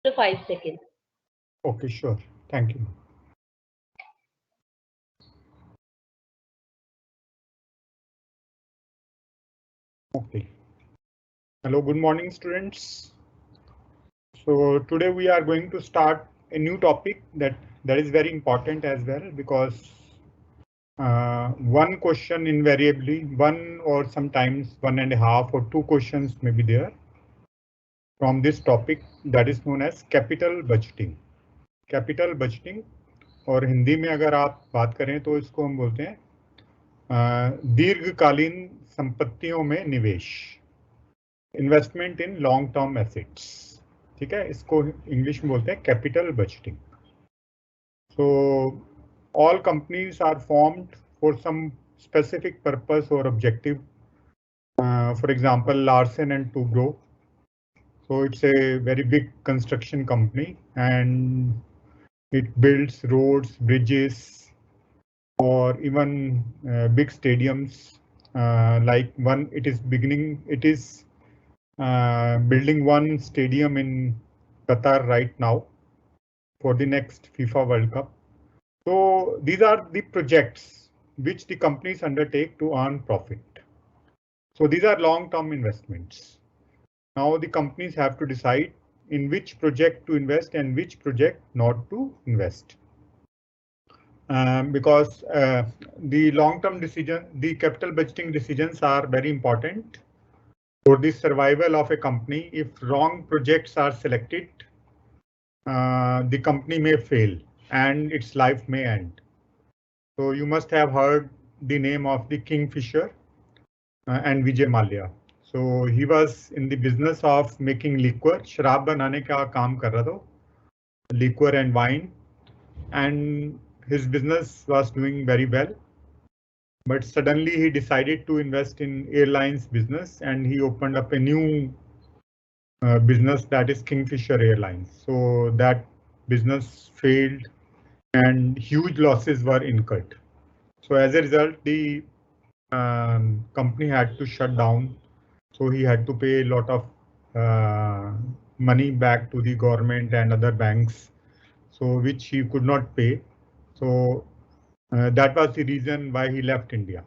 5 seconds. Okay, sure. Thank you. Okay. Hello, good morning, students. So today we are going to start a new topic that is very important as well, because one question invariably, one or sometimes 1.5 or 2 questions may be there from this topic that is known as capital budgeting. Capital budgeting, और हिंदी में अगर आप बात करें तो इसको हम बोलते हैं दीर्घकालीन संपत्तियों में निवेश, investment in long term assets. ठीक है, इसको इंग्लिश में बोलते हैं capital budgeting. So all companies are formed for some specific purpose or objective. For example, Larsen and Toubro. So it's a very big construction company and it builds roads, bridges, or even big stadiums. Like it is building one stadium in Qatar right now for the next FIFA World Cup. So these are the projects which the companies undertake to earn profit. So these are long-term investments. Now the companies have to decide in which project to invest and which project not to invest. Because the long-term decision, the capital budgeting decisions are very important for the survival of a company. If wrong projects are selected, the company may fail and its life may end. So you must have heard the name of the Kingfisher and Vijay Mallya. So he was in the business of making liquor, शराब बनाने का काम कर रहा था, liquor and wine, and his business was doing very well. But suddenly he decided to invest in airlines business and he opened up a new business, that is Kingfisher Airlines. So that business failed and huge losses were incurred. So as a result, the company had to shut down. So he had to pay a lot of money back to the government and other banks, so which he could not pay. So that was the reason why he left India.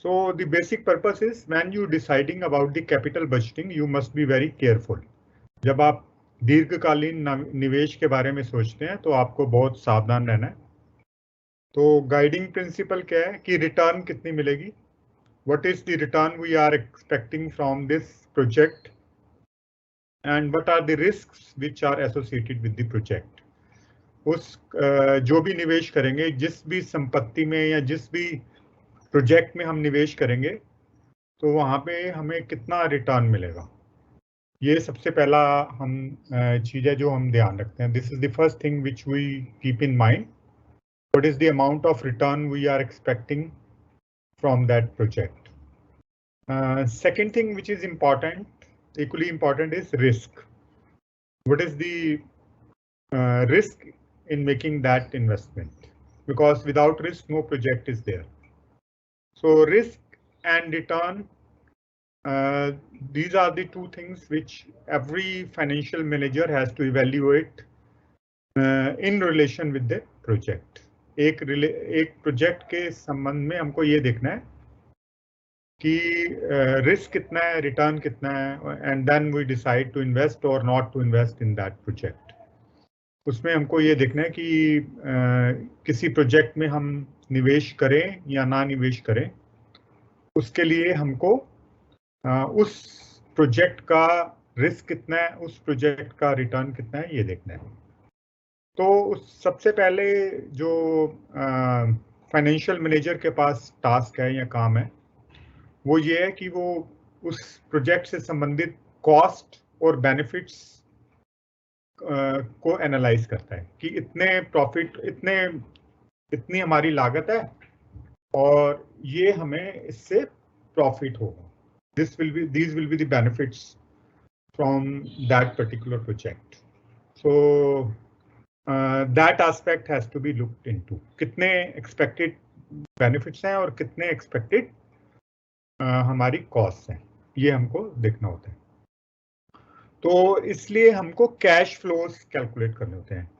So the basic purpose is when you deciding about the capital budgeting, you must be very careful. जब आप दीर्घकालीन निवेश के बारे में सोचते हैं तो आपको बहुत सावधान रहना है. तो गाइडिंग प्रिंसिपल क्या है कि रिटर्न कितनी मिलेगी, what is the return we are expecting from this project, and what are the risks which are associated with the project. उस जो भी निवेश करेंगे, जिस भी संपत्ति में या जिस भी प्रोजेक्ट में हम निवेश करेंगे, तो वहां पे हमें कितना रिटर्न मिलेगा, ये सबसे पहला हम चीज है जो हम ध्यान रखते हैं. This is the first thing which we keep in mind. What is the amount of return we are expecting from that project. Second thing which is important, equally important, is risk. What is the risk in making that investment? Because without risk, no project is there. So risk and return, these are the two things which every financial manager has to evaluate in relation with the project. एक project के संबंध में हमको ये देखना है कि risk कितना है, रिटर्न कितना है, and then we decide to invest और not to invest in that project. उसमें हमको ये देखना है कि किसी प्रोजेक्ट में हम निवेश करें या ना निवेश करें, उसके लिए हमको उस प्रोजेक्ट का रिस्क कितना है, उस प्रोजेक्ट का रिटर्न कितना है, ये देखना है. तो सबसे पहले जो फाइनेंशियल मैनेजर के पास टास्क है या काम है, वो ये है कि वो उस प्रोजेक्ट से संबंधित कॉस्ट और बेनिफिट्स को एनालाइज करता है कि इतने प्रॉफिट, इतनी हमारी लागत है और ये हमें इससे प्रॉफिट होगा. These will be the benefits from that particular project. So that aspect has to be looked into. कितने expected benefits हैं और कितने expected हमारी कॉस्ट है, ये हमको देखना होता है. तो इसलिए हमको कैश फ्लोस कैलकुलेट करने होते हैं।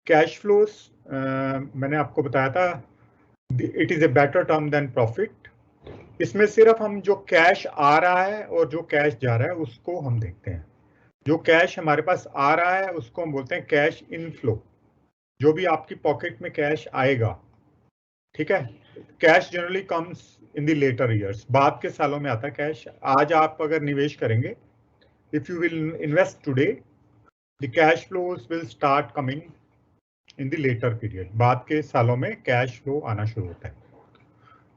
कैश फ्लोस मैंने आपको बताया था, it is a better term than profit. इसमें सिर्फ हम जो कैश आ रहा है और जो कैश जा रहा है उसको हम देखते हैं। जो कैश हमारे पास आ रहा है उसको हम बोलते हैं कैश इनफ्लो, जो भी आपकी पॉकेट में कैश आएगा, ठीक है। Cash generally comes in the later years, बाद के सालों में आता है कैश। आज आप अगर निवेश करेंगे, if you will invest today, the cash flows will start coming in the letter period. बाद के सालों में कैश फ्लो आना शुरू होता है।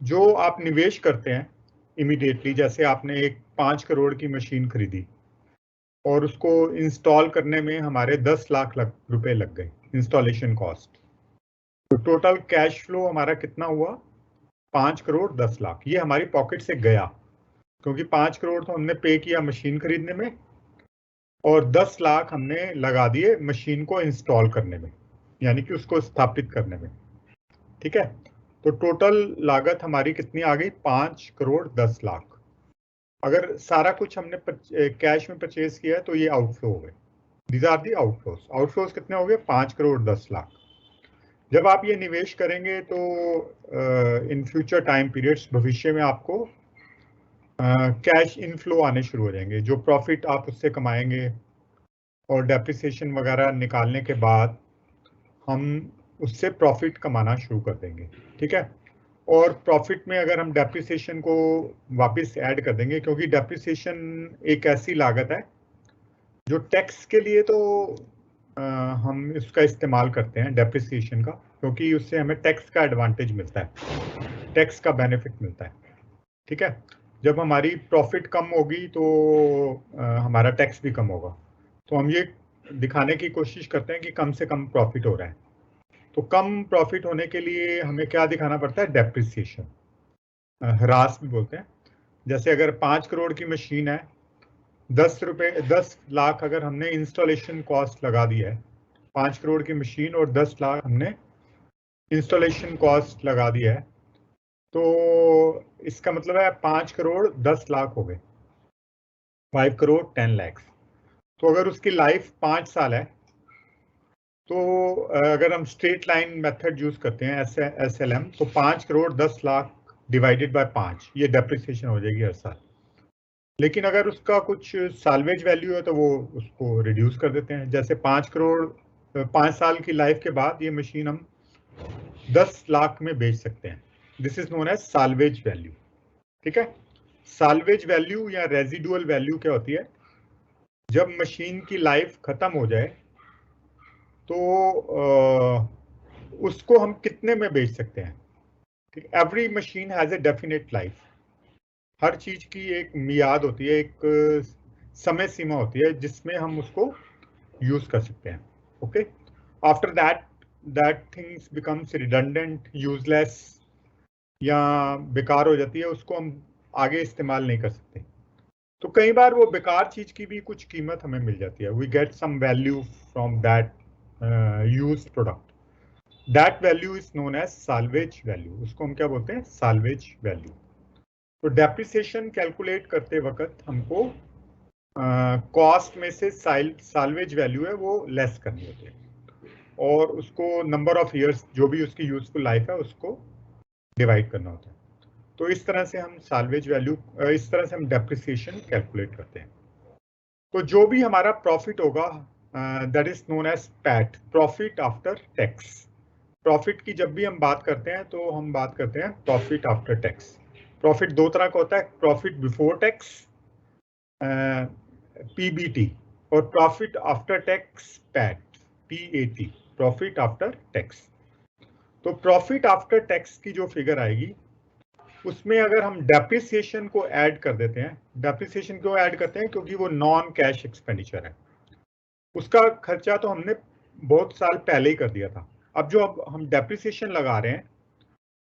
जो आप निवेश करते हैं इमीडिएटली, जैसे आपने एक 5 करोड़ की मशीन खरीदी और उसको इंस्टॉल करने में हमारे 10 लाख रुपए लग गए, इंस्टॉलेशन कॉस्ट। तो टोटल कैश फ्लो हमारा कितना हुआ? 5 करोड़ 10 लाख। ये हमारी पॉकेट से गया, क्योंकि 5 करोड़ तो हमने पे किया मशीन खरीदने में और 10 लाख हमने लगा दिए मशीन को इंस्टॉल करने में, यानी कि उसको स्थापित करने में, ठीक है। तो टोटल लागत हमारी कितनी आ गई? 5 करोड़ 10 लाख। अगर सारा कुछ हमने कैश में परचेज किया है तो ये आउटफ्लो हो गए। These are the outflows. Outflows कितने हो गए? 5 करोड़ 10 लाख। जब आप ये निवेश करेंगे तो इन फ्यूचर टाइम पीरियड्स, भविष्य में आपको कैश इनफ्लो आने शुरू हो जाएंगे। जो प्रॉफिट आप उससे कमाएंगे और डेप्रिसिएशन वगैरह निकालने के बाद हम उससे प्रॉफिट कमाना शुरू कर देंगे, ठीक है। और प्रॉफिट में अगर हम डेप्रिसिएशन को वापस ऐड कर देंगे, क्योंकि डेप्रिसिएशन एक ऐसी लागत है जो टैक्स के लिए तो हम इसका इस्तेमाल करते हैं डेप्रिसिएशन का, क्योंकि उससे हमें टैक्स का एडवांटेज मिलता है, टैक्स का बेनिफिट मिलता है, ठीक है। जब हमारी प्रॉफिट कम होगी तो हमारा टैक्स भी कम होगा। तो हम ये दिखाने की कोशिश करते हैं कि कम से कम प्रॉफिट हो रहा है। तो कम प्रॉफिट होने के लिए हमें क्या दिखाना पड़ता है? डेप्रिसिएशन, ह्रास भी बोलते हैं। जैसे अगर 5 करोड़ की मशीन है, 10 लाख अगर हमने इंस्टॉलेशन कॉस्ट लगा दी है, 5 करोड़ की मशीन और 10 लाख हमने इंस्टॉलेशन कॉस्ट लगा दी है, तो इसका मतलब है 5 करोड़ 10 लाख हो गए, 5 करोड़ 10 लाख। तो अगर उसकी लाइफ 5 साल है तो अगर हम स्ट्रेट लाइन मेथड यूज करते हैं SLM, तो 5 करोड़ 10 लाख डिवाइडेड बाय 5, ये डेप्रिसिएशन हो जाएगी हर साल। लेकिन अगर उसका कुछ साल्वेज वैल्यू है तो वो उसको रिड्यूस कर देते हैं। जैसे 5 करोड़ 5 साल की लाइफ के बाद ये मशीन हम 10 लाख में बेच सकते हैं। This is known as salvage value, ठीक है। साल्वेज वैल्यू या रेजिडुअल वैल्यू क्या होती है? जब मशीन की लाइफ खत्म हो जाए तो उसको हम कितने में बेच सकते हैं, ठीक। Every machine has a definite life. हर चीज की एक मियाद होती है, एक समय सीमा होती है जिसमें हम उसको यूज कर सकते हैं, okay. After that things becomes redundant, useless या बेकार हो जाती है, उसको हम आगे इस्तेमाल नहीं कर सकते। तो कई बार वो बेकार चीज की भी कुछ कीमत हमें मिल जाती है। We get some value from that used product. That value is known as salvage value. उसको हम क्या बोलते हैं? Salvage value. तो डेप्रिसिएशन कैलकुलेट करते वक्त हमको कॉस्ट में से साल्वेज वैल्यू है वो लेस करनी होती है, और उसको नंबर ऑफ ईयर्स, जो भी उसकी यूजफुल लाइफ है, उसको डिवाइड करना होता है। तो इस तरह से हम साल्वेज वैल्यू, इस तरह से हम डेप्रिसिएशन कैलकुलेट करते हैं। तो जो भी हमारा प्रॉफिट होगा, that is known as PAT, profit after tax. Profit की जब भी हम बात करते हैं तो हम बात करते हैं प्रॉफिट आफ्टर टैक्स। प्रॉफिट दो तरह का होता है, प्रॉफिट बिफोर टैक्स PBT, और profit after tax PAT, PAT, profit after tax. तो प्रॉफिट आफ्टर टैक्स की जो फिगर आएगी उसमें अगर हम डेप्रिसिएशन को ऐड कर देते हैं, डेप्रिसिएशन क्यों ऐड करते हैं? क्योंकि वो नॉन कैश एक्सपेंडिचर है, उसका खर्चा तो हमने बहुत साल पहले ही कर दिया था। अब हम डेप्रिसिएशन लगा रहे हैं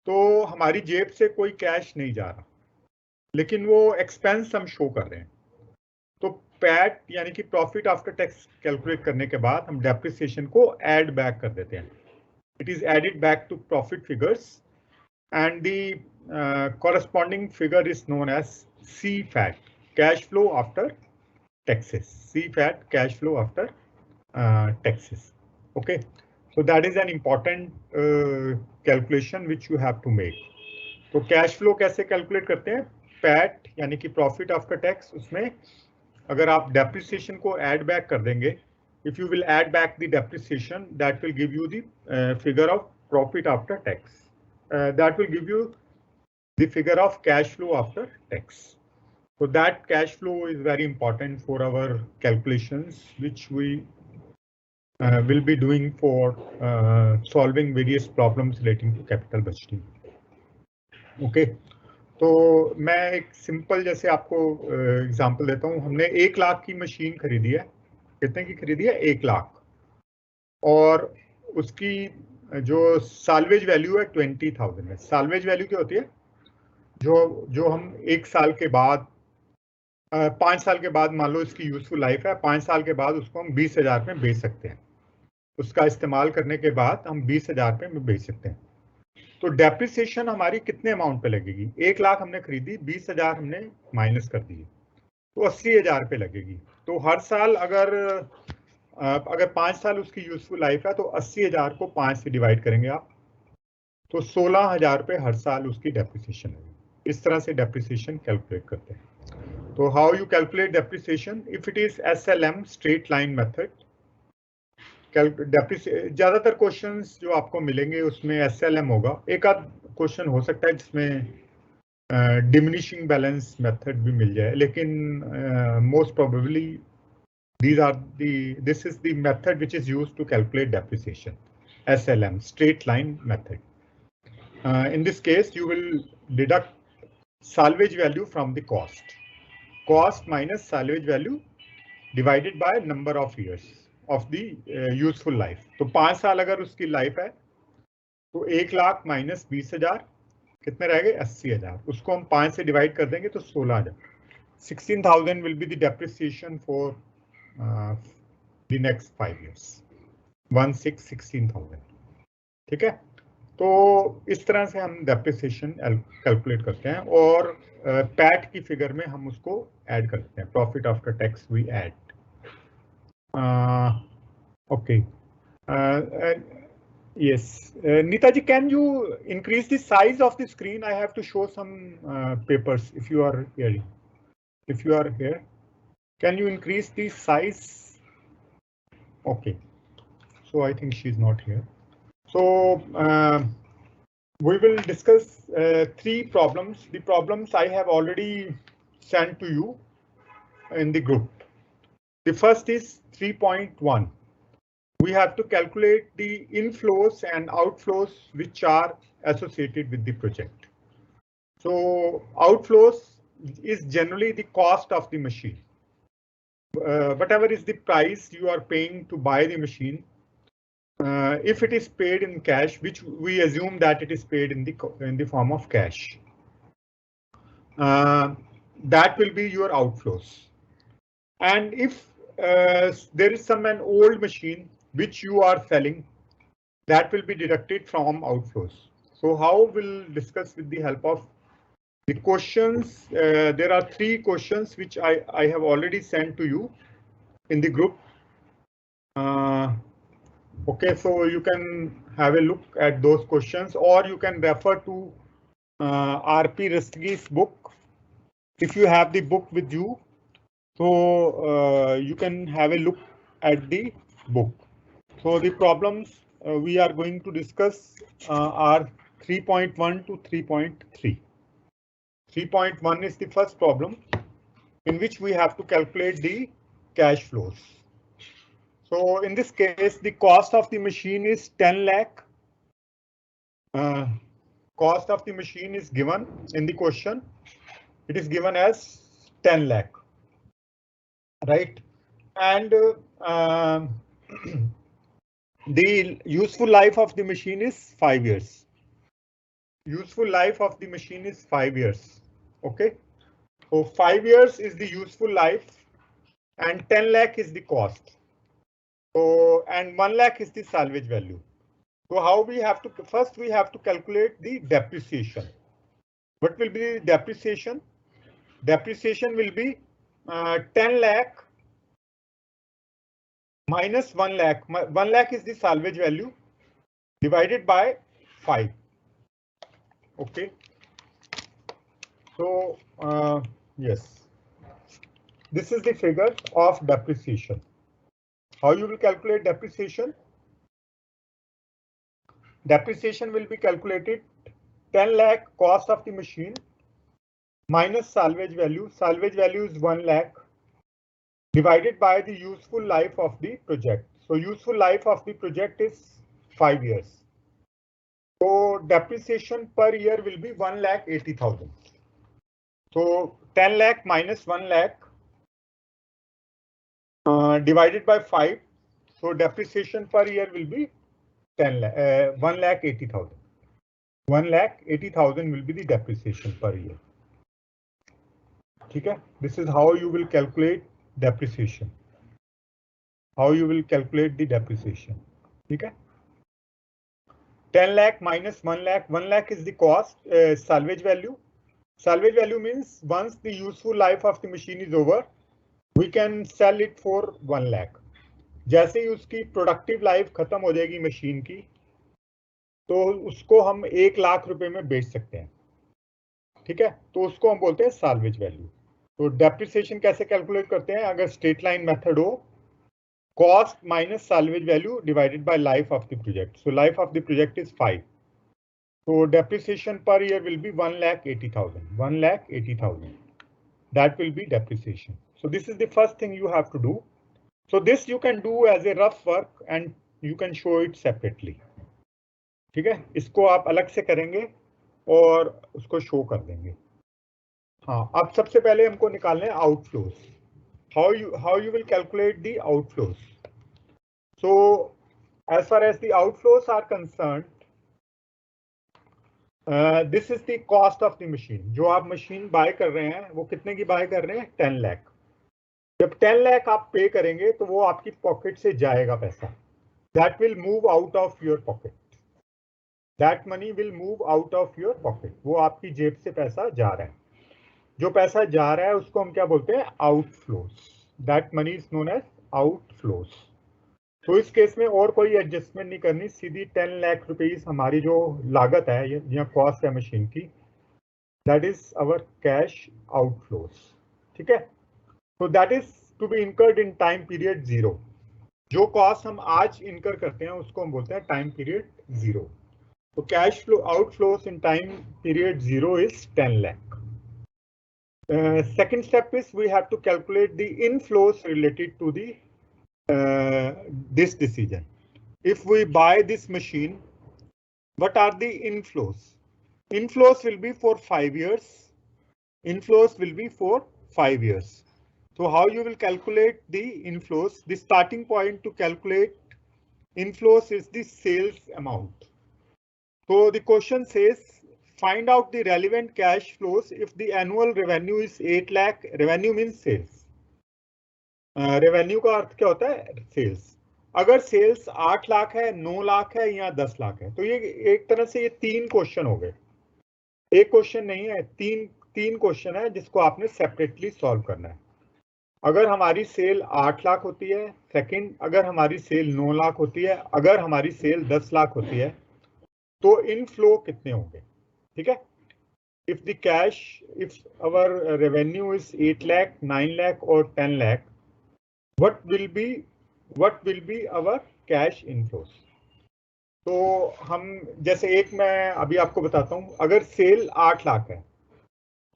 तो हमारी जेब से कोई कैश नहीं जा रहा, लेकिन वो एक्सपेंस हम शो कर रहे हैं। तो पैट यानी कि प्रॉफिट आफ्टर टैक्स कैलकुलेट करने के बाद हम डेप्रिसिएशन को ऐड बैक कर देते हैं। It is added back to profit figures and the corresponding figure is known as CFAT, cash flow after taxes. CFAT, cash flow after taxes. Okay, so that is an important calculation which you have to make. तो cash flow कैसे calculate करते हैं? PAT यानी कि profit after tax, उसमें अगर आप depreciation को ऐड बैक कर देंगे, if you will add back the depreciation, that will give you the figure of profit after tax, that will give you the figure of cash flow after tax. So that cash flow is very important for our calculations, which we will be doing for solving various problems relating to capital budgeting. Okay, तो मैं एक simple जैसे आपको example देता हूँ. हमने 1 लाख की machine खरीदी है. कितने की खरीदी है? 1 लाख. और उसकी जो साल्वेज वैल्यू है 20,000 है. साल्वेज वैल्यू क्या होती है? जो हम 1 साल के बाद 5 साल के बाद, मान लो इसकी यूजफुल लाइफ है, 5 साल के बाद उसको हम 20,000 में बेच सकते हैं. उसका इस्तेमाल करने के बाद हम 20,000 में बेच सकते हैं. तो डेप्रिसिएशन हमारी कितने अमाउंट पे लगेगी? 1 लाख हमने खरीदी, 20,000 हमने माइनस कर दिए, तो 80,000 पे लगेगी. तो हर साल अगर 5 साल उसकी यूजफुल लाइफ है तो 80,000 को 5 से डिवाइड करेंगे आप, तो 16,000 पे हर साल उसकी डेप्रिसिएशन है. इस तरह से डेप्रिसिएशन कैलकुलेट करते हैं. तो how you calculate depreciation? If it is SLM, straight line method. ज्यादातर क्वेश्चंस जो आपको मिलेंगे उसमें SLM होगा. एक आध क्वेश्चन हो सकता है जिसमें डिमिनिशिंग बैलेंस मेथड भी मिल जाए, लेकिन most probably this is the method which is used to calculate depreciation. SLM, straight line method. In this case, you will deduct salvage value from the cost. Cost minus salvage value divided by number of years of the useful life. तो 5 साल अगर उसकी life है तो 1 lakh minus 20,000 कितने रह गए? 80,000. उसको हम 5 से डिवाइड कर देंगे तो 16,000. 16,000 will be the depreciation for the next 5 years. 16,000. ठीक है. तो इस तरह से हम डेप्रिसिएशन कैलकुलेट करते हैं और पैट की फिगर में हम उसको ऐड करते हैं. Profit after tax we add. Okay, yes, Neetaji, can you increase the size of the screen? I have to show some papers. If you are hearing, if you are here, can you increase the size? Okay, so I think she's not here. So we will discuss 3 problems. The problems I have already sent to you in the group. The first is 3.1. We have to calculate the inflows and outflows which are associated with the project. So outflows is generally the cost of the machine. Whatever is the price you are paying to buy the machine, if it is paid in cash, which we assume that it is paid in the form of cash, that will be your outflows. And if there is an old machine which you are selling, that will be deducted from outflows. So how we'll discuss with the help of the questions. There are 3 questions which I have already sent to you in the group. Okay, so you can have a look at those questions, or you can refer to RP Rastogi's book if you have the book with you. So you can have a look at the book. So the problems we are going to discuss are 3.1 to 3.3. 3.1 is the first problem in which we have to calculate the cash flows. So in this case, the cost of the machine is 10 lakh. Cost of the machine is given in the question. It is given as 10 lakh. Right, and the useful life of the machine is 5 years. Useful life of the machine is 5 years. Okay, so 5 years is the useful life, and 10 lakh is the cost. So and 1 lakh is the salvage value. So how we have to, first we have to calculate the depreciation. What will be the depreciation? Depreciation will be 10 lakh minus 1 lakh. 1 lakh is the salvage value divided by 5. Okay. So yes, this is the figure of depreciation. How you will calculate depreciation? Depreciation will be calculated 10 lakh cost of the machine minus salvage value. Salvage value is 1 lakh divided by the useful life of the project. So useful life of the project is 5 years. So depreciation per year will be 1,80,000. So 10 lakh minus 1 lakh divided by 5. So depreciation per year will be 1,80,000. 1,80,000 will be the depreciation per year. Okay, this is how you will calculate depreciation. How you will calculate the depreciation. Okay. 10 lakh minus 1 lakh. 1 lakh is the cost, salvage value. Salvage value means once the useful life of the machine is over, we can sell it for 1 lakh. जैसे ही उसकी productive life खत्म हो जाएगी machine की, तो उसको हम 1 लाख रुपए में बेच सकते हैं. ठीक है, तो उसको हम बोलते हैं साल्वेज वैल्यू. तो डेप्रिसिएशन कैसे कैलकुलेट करते हैं? अगर स्ट्रेट लाइन मेथड हो, cost minus salvage value divided by life of the project. So life of the project is 5. So depreciation per year will be 1,80,000. 1,80,000. That will be depreciation. So this is the first thing you have to do. So this you can do as a rough work and you can show it separately. ठीक है, इसको आप अलग से करेंगे और उसको show कर देंगे. हाँ, अब सबसे पहले हमको निकालने हैं outflows. How you will calculate the outflows. So as far as the outflows are concerned, this is the cost of the machine. जो आप मशीन बाय कर रहे हैं वो कितने की बाय कर रहे हैं? 10 लाख. जब 10 लाख आप पे करेंगे तो वो आपकी पॉकेट से जाएगा पैसा. That will move out of your pocket. That money will move out of your pocket. वो आपकी जेब से पैसा जा रहा है. जो पैसा जा रहा है उसको हम क्या बोलते हैं? Outflows. That money is known as outflows. तो इस केस में और कोई एडजस्टमेंट नहीं करनी, सीधी 10 लाख रुपीज हमारी जो लागत है या कॉस्ट है मशीन की, that is our cash outflows. ठीक है, तो that is to be incurred in time period 0. जो कॉस्ट हम आज इनकर करते हैं उसको हम बोलते हैं टाइम पीरियड 0. तो cash flow outflows in time period 0 is 10 lakh. Second step is we have to calculate the inflows related to the this decision. If we buy this machine, what are the inflows? Inflows will be for 5 years. Inflows will be for 5 years. So how you will calculate the inflows? The starting point to calculate inflows is the sales amount. So the question says, find out the relevant cash flows if the annual revenue is 8 lakh. Revenue means sales. Revenue का अर्थ क्या होता है? Sales. अगर sales 8 lakh है, 9 लाख है या 10 लाख है, तो ये एक तरह से ये 3 क्वेश्चन हो गए. एक क्वेश्चन नहीं है, तीन क्वेश्चन है जिसको आपने सेपरेटली सॉल्व करना है. अगर हमारी सेल 8 लाख होती है, सेकंड अगर हमारी सेल 9 लाख होती है, अगर हमारी सेल 10 लाख होती है, तो इनफ्लो कितने होंगे? ठीक है, if the cash, if our revenue is 8 lakh, 9 lakh और 10 lakh, what will be our cash inflows? तो हम जैसे एक मैं अभी आपको बताता हूं, अगर सेल 8 लाख है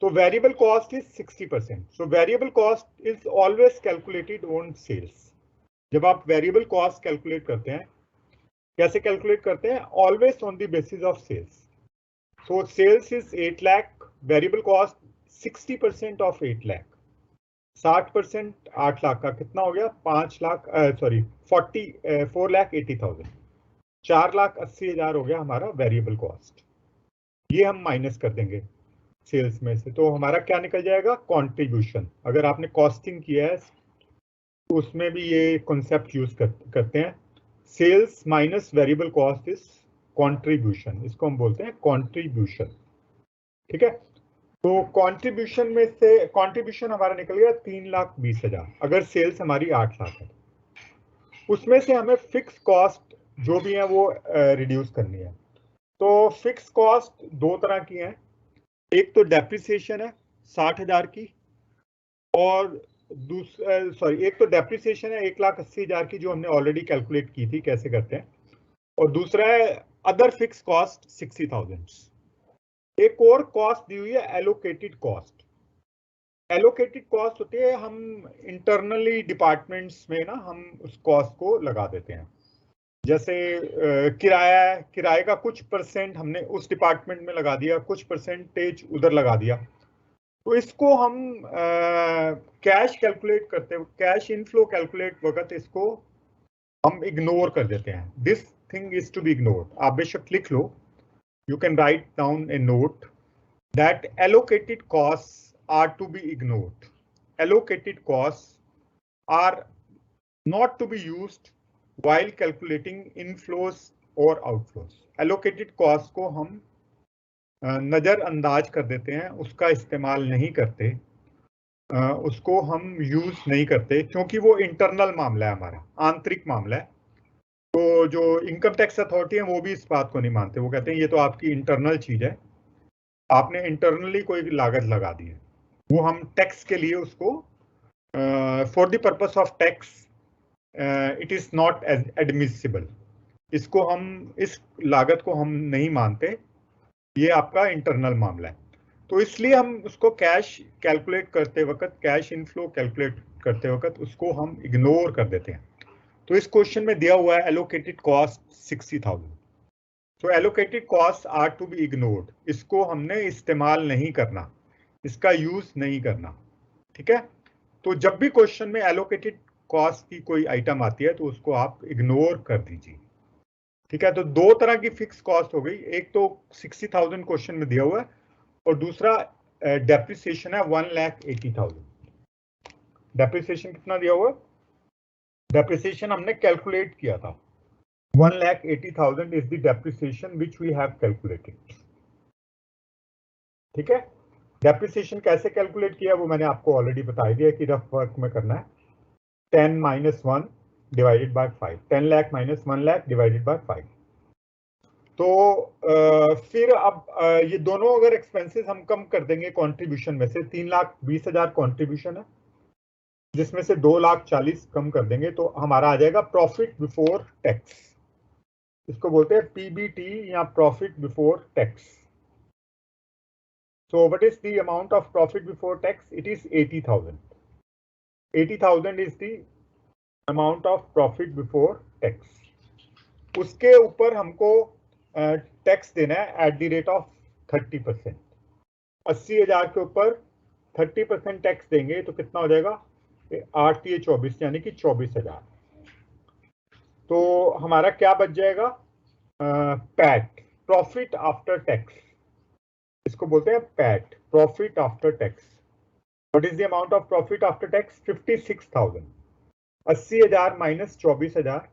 तो variable cost is 60%. So variable cost is always calculated on sales. जब आप वेरिएबल कॉस्ट कैलकुलेट करते हैं, कैसे कैलकुलेट करते हैं? Always on the basis of sales. So sales is 8 lakh, variable cost 60% of 8 lakh. 60% 8 lakh का कितना हो गया? 4 लाख 80,000. 4,80,000 हो गया हमारा वेरिएबल कॉस्ट. ये हम माइनस कर देंगे सेल्स में से, तो हमारा क्या निकल जाएगा? कंट्रीब्यूशन. अगर आपने कॉस्टिंग किया है तो उसमें भी ये कॉन्सेप्ट यूज करते हैं. Sales minus variable cost is contribution. इसको हम बोलते हैं कंट्रीब्यूशन. ठीक है, तो कंट्रीब्यूशन में से कंट्रीब्यूशन हमारा निकल गया 3,20,000 अगर सेल्स हमारी 8 लाख है. उसमें से हमें फिक्स कॉस्ट जो भी है वो रिड्यूस करनी है। तो फिक्स कॉस्ट दो तरह की है, एक तो डेप्रिसिएशन है 60,000 की, और एक तो डेप्रिसिएशन है 1,80,000 की जो हमने ऑलरेडी कैलकुलेट की थी कैसे करते हैं, और दूसरा है अदर फिक्स कॉस्ट 60,000। एक और कॉस्ट दी हुई है एलोकेटेड कॉस्ट। एलोकेटेड कॉस्ट होती है, हम इंटरनली डिपार्टमेंट्स में ना हम उस कॉस्ट को लगा देते हैं। जैसे किराया है, किराए का कुछ परसेंट हमने उस डिपार्टमेंट में लगा दिया, कुछ परसेंटेज उधर लगा दिया। तो इसको हम कैश कैलकुलेट करते हैं, कैश इनफ्लो कैलकुलेट वक्त इसको हम इग्नोर कर देते हैं। This thing is to be ignored. आप बेशक लिख लो, you can write down a note that allocated costs are to be ignored. Allocated costs are not to be used while calculating inflows or outflows. Allocated costs को हम नजरअंदाज कर देते हैं, उसका इस्तेमाल नहीं करते, उसको हम यूज नहीं करते, क्योंकि वो इंटरनल मामला है, हमारा आंतरिक मामला है। तो जो इनकम टैक्स अथॉरिटी है वो भी इस बात को नहीं मानते, वो कहते हैं ये तो आपकी इंटरनल चीज है, आपने इंटरनली कोई लागत लगा दी है, वो हम टैक्स के लिए उसको for the purpose of tax it is not admissible. इसको हम, इस लागत को हम नहीं मानते, ये आपका इंटरनल मामला है। तो इसलिए हम उसको कैश कैलकुलेट करते वक्त, कैश इनफ्लो कैलकुलेट करते वक्त उसको हम इग्नोर कर देते हैं। तो इस क्वेश्चन में दिया हुआ है एलोकेटेड कॉस्ट 60,000। तो allocated cost are to be ignored, इसको हमने इस्तेमाल नहीं करना, इसका यूज नहीं करना, ठीक है। तो जब भी क्वेश्चन में एलोकेटेड कॉस्ट की कोई आइटम आती है तो उसको आप इग्नोर कर दीजिए, ठीक है। तो दो तरह की फिक्स कॉस्ट हो गई, एक तो 60,000 क्वेश्चन में दिया हुआ है, और दूसरा डेप्रिसिएशन है 1,80,000। डेप्रिसिएशन कितना दिया हुआ है? डेप्रिसिएशन हमने कैलकुलेट किया था, 1,80,000 is the depreciation which we have calculated, ठीक है। डेप्रिसिएशन कैसे कैलकुलेट किया वो मैंने आपको ऑलरेडी बता दिया कि रफ वर्क में करना है 10 - 1 divided by 5, 10 lakh minus 1 lakh divided by 5। तो फिर अब ये दोनों अगर एक्सपेंसेस हम कम कर देंगे कंट्रीब्यूशन में से, 3,20,000 कंट्रीब्यूशन है जिसमें से 2,40,000 कम कर देंगे तो हमारा आ जाएगा प्रॉफिट बिफोर टैक्स। इसको बोलते हैं पीबीटी या profit before tax. So what is the amount of profit before tax? It is 80,000. 80,000 is the amount of profit before tax. उसके ऊपर हमको टैक्स देना है एट द रेट ऑफ 30%। 80,000 के ऊपर 30% टैक्स देंगे तो कितना हो जाएगा? 8 × 24 यानी कि 24,000। तो हमारा क्या बच जाएगा? पैट, प्रॉफिट आफ्टर टैक्स, इसको बोलते हैं PAT, profit after tax. What is the amount of profit after tax? 56,000। 80,000 minus 24,000,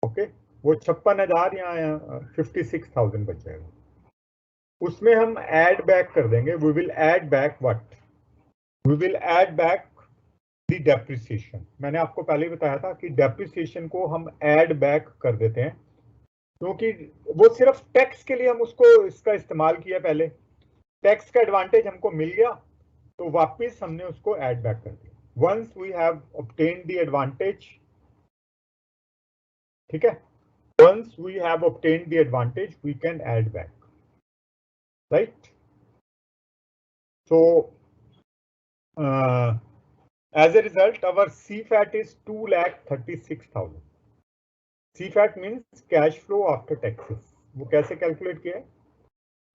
okay, वो 56,000 या 56,000 बच जाएगा। उसमें हम ऐड बैक कर देंगे, we will add back what? We will add back the depreciation. मैंने आपको पहले ही बताया था कि डेप्रिसिएशन को हम ऐड बैक कर देते हैं, क्योंकि वो सिर्फ टैक्स के लिए हम उसको इसका इस्तेमाल किया, पहले टैक्स का एडवांटेज हमको मिल गया तो वापस हमने उसको ऐड बैक कर दिया। Once we have obtained the advantage, ठीक है, once we have obtained the advantage we can add back, right? So as a result our CFAT is 2,36,000. CFAT means cash flow after taxes. वो कैसे calculate किया है?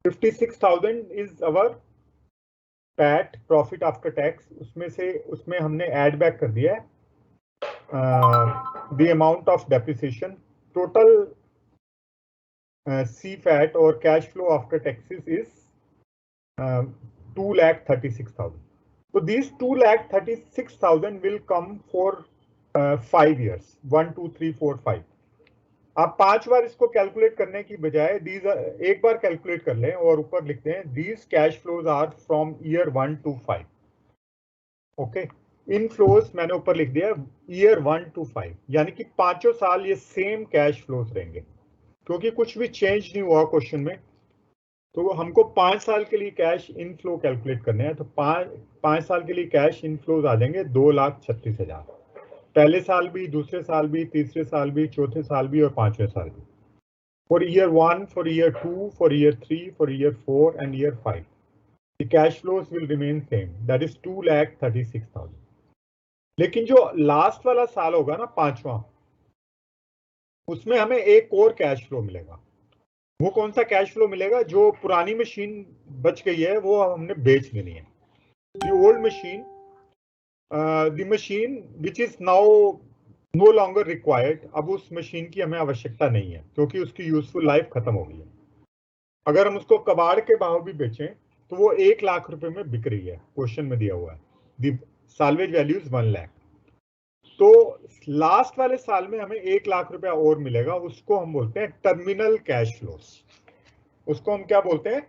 56,000 is our PAT, profit after tax, उसमें हमने add back कर दिया है the amount of depreciation. Total CFAT or cash flow after taxes is 2,36,000. So these 2,36,000 will come for 5 years, 1, 2, 3, 4, 5. आप 5 बार इसको कैलकुलेट करने की बजाय these एक बार कैलकुलेट कर लें और ऊपर लिखते हैं these cash flows are from year 1 to 5. Okay, inflows मैंने ऊपर लिख दिया ईयर 1 to 5, यानी कि 5 साल ये सेम कैश फ्लोज रहेंगे, क्योंकि कुछ भी चेंज नहीं हुआ क्वेश्चन में। तो हमको 5 साल के लिए कैश इनफ्लो कैलकुलेट करने हैं, तो 5 साल के लिए कैश इनफ्लोज आ जाएंगे 2,36,000। पहले साल भी, दूसरे साल भी, तीसरे साल भी, चौथे साल भी और 5वें साल भी। For year 1, for year 2, for year 3, for year 4 and year 5 the cash flows will remain same, that is 2,36,000। लेकिन जो लास्ट वाला साल होगा ना, 5वां, उसमें हमें एक और कैश फ्लो मिलेगा। वो कौन सा कैश फ्लो मिलेगा? जो पुरानी मशीन बच गई है वो हमने बेच देनी है। The old machine, the machine which is now no longer required, अब उस मशीन की हमें आवश्यकता नहीं है क्योंकि उसकी यूजफुल लाइफ खत्म हो गई है। अगर हम उसको कबाड़ के भाव भी बेचें तो वो 1 लाख रुपए में बिक रही है, क्वेश्चन में दिया हुआ है। दी साल्वेज वैल्यू इज 1 लाख। तो लास्ट वाले साल में हमें 1 लाख रुपया और मिलेगा, उसको हम बोलते हैं टर्मिनल कैश फ्लोस। उसको हम क्या बोलते हैं?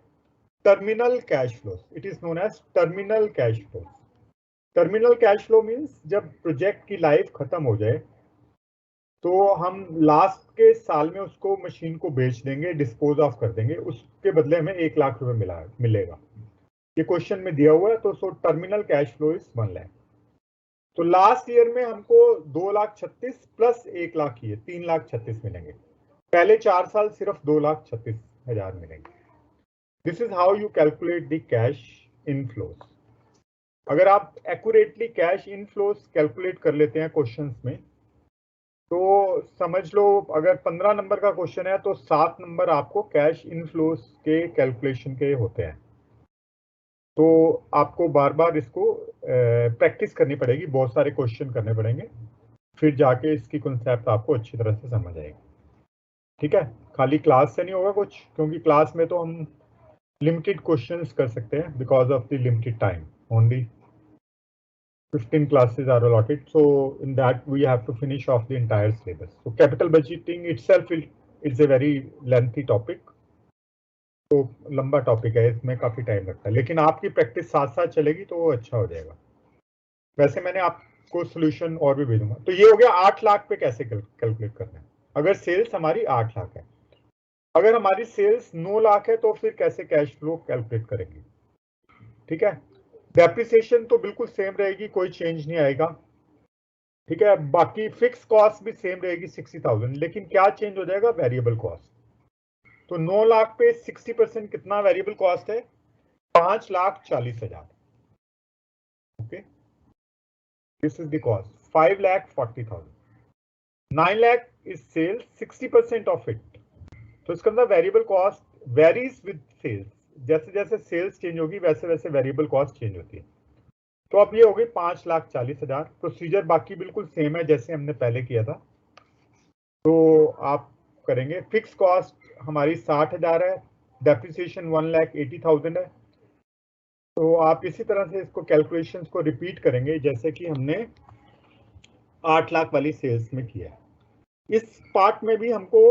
Terminal cash flows. It is known as terminal cash flows. Terminal cash flow means जब प्रोजेक्ट की लाइफ खत्म हो जाए तो हम लास्ट के साल में उसको मशीन को बेच देंगे, डिस्पोज ऑफ कर देंगे, उसके बदले हमें 1 लाख रुपए मिलेगा। ये क्वेश्चन में दिया हुआ है। तो so terminal cash flow is 1 lakh. तो लास्ट ईयर में हमको 2,36,000 प्लस 1 लाख ही है, 3,36,000 मिलेंगे। पहले 4 साल सिर्फ 2,36,000 मिलेंगे। This is how you calculate the cash inflows. अगर आप एक्यूरेटली कैश इनफ्लोज कैलकुलेट कर लेते हैं क्वेश्चंस में, तो समझ लो अगर 15 नंबर का क्वेश्चन है तो 7 नंबर आपको कैश इनफ्लोज के कैलकुलेशन के होते हैं। तो आपको बार बार इसको प्रैक्टिस करनी पड़ेगी, बहुत सारे क्वेश्चन करने पड़ेंगे, फिर जाके इसकी कॉन्सेप्ट आपको अच्छी तरह से समझ आएगी। ठीक है, खाली क्लास से नहीं होगा कुछ, क्योंकि क्लास में तो हम लिमिटेड क्वेश्चंस कर सकते हैं because of the limited time. Only 15 classes are allotted, so in that we have to finish off the entire syllabus. So capital budgeting itself is a very lengthy topic, तो लंबा topic है, इसमें काफी time लगता है, लेकिन आपकी practice साथ साथ चलेगी तो वो अच्छा हो जाएगा। वैसे मैंने आपको सोल्यूशन और भी भेजूंगा। तो ये हो गया 8 लाख पे कैसे कैलकुलेट करना है अगर सेल्स हमारी 8 लाख है। अगर हमारी सेल्स 9 लाख है तो फिर कैसे कैश फ्लो कैलकुलेट करेंगे? ठीक है, डेप्रिसिएशन तो बिल्कुल सेम रहेगी, कोई चेंज नहीं आएगा। ठीक है, बाकी फिक्स कॉस्ट भी सेम रहेगी 60,000, लेकिन क्या चेंज हो जाएगा? Variable cost. तो 9 लाख पे 60% कितना वेरिएबल कॉस्ट है? 5,40,000। Okay, this is the cost 5,40,000। 9 lakh is sales, 60% of it. तो इसके अंदर variable cost varies with sales. जैसे जैसे सेल्स चेंज होगी वैसे वैसे वेरिएबल कॉस्ट चेंज होती है। तो अब ये हो गई 5,40,000। प्रोसीजर बाकी बिल्कुल सेम है जैसे हमने पहले किया था। तो आप करेंगे, फिक्स कॉस्ट हमारी 60,000 है, डेप्रिसिएशन 1,80,000 है। तो आप इसी तरह से इसको कैलकुलेशंस को रिपीट करेंगे जैसे कि हमने 8 लाख वाली सेल्स में किया है। इस पार्ट में भी हमको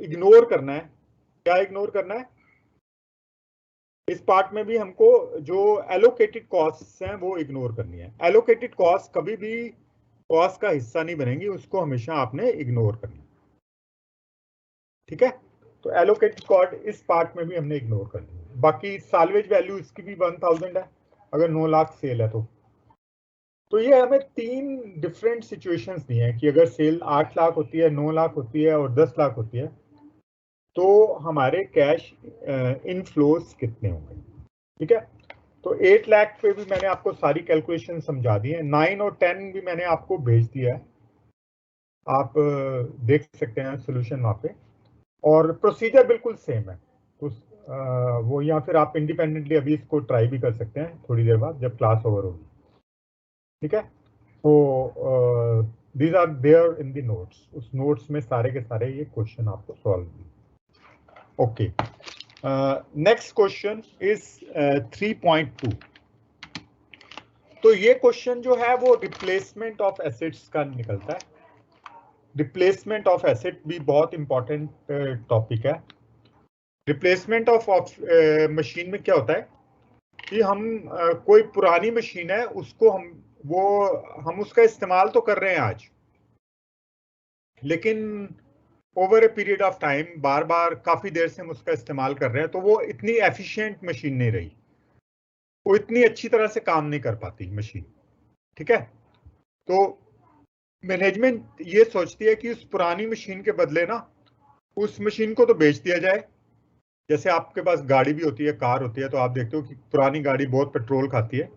इग्नोर करना है। क्या इग्नोर करना है? इस पार्ट में भी हमको जो एलोकेटेड कॉस्ट्स हैं वो इग्नोर करनी है। एलोकेटेड कॉस्ट कभी भी कॉस्ट का हिस्सा नहीं बनेंगी, उसको हमेशा आपने इग्नोर करना है। ठीक है, तो एलोकेटेड कॉस्ट इस पार्ट में भी हमने इग्नोर कर दी। बाकी साल्वेज वैल्यू इसकी भी 1,000 है अगर 9 लाख सेल है तो ये हमें 3 डिफरेंट सिचुएशंस दी हैं कि अगर सेल 8 लाख होती है, 9 लाख होती है और 10 लाख होती है तो हमारे कैश इनफ्लोज कितने होंगे। ठीक है, तो 8 लाख पे भी मैंने आपको सारी कैलकुलेशन समझा दी है। 9 और 10 भी मैंने आपको भेज दिया है, आप देख सकते हैं सोल्यूशन वहाँ पे, और प्रोसीजर बिल्कुल सेम है। वो या फिर आप इंडिपेंडेंटली अभी इसको ट्राई भी कर सकते हैं थोड़ी देर बाद जब क्लास ओवर होगी। ठीक है, तो these are there in the notes. उस नोट्स में सारे के सारे ये क्वेश्चन आपको solve. Okay, next question is 3.2। तो ये क्वेश्चन जो है वो रिप्लेसमेंट ऑफ एसेट्स का निकलता है। रिप्लेसमेंट ऑफ एसेट भी बहुत इंपॉर्टेंट टॉपिक है। रिप्लेसमेंट ऑफ मशीन में क्या होता है? कि हम कोई पुरानी मशीन है उसको हम उसका इस्तेमाल तो कर रहे हैं आज, लेकिन over a period of time बार बार काफी देर से हम उसका इस्तेमाल कर रहे हैं, तो वो इतनी एफिशिएंट मशीन नहीं रही, वो इतनी अच्छी तरह से काम नहीं कर पाती मशीन। ठीक है, तो मैनेजमेंट ये सोचती है कि उस पुरानी मशीन के बदले ना उस मशीन को तो बेच दिया जाए। जैसे आपके पास गाड़ी भी होती है, कार होती है, तो आप देखते हो कि पुरानी गाड़ी बहुत पेट्रोल खाती है,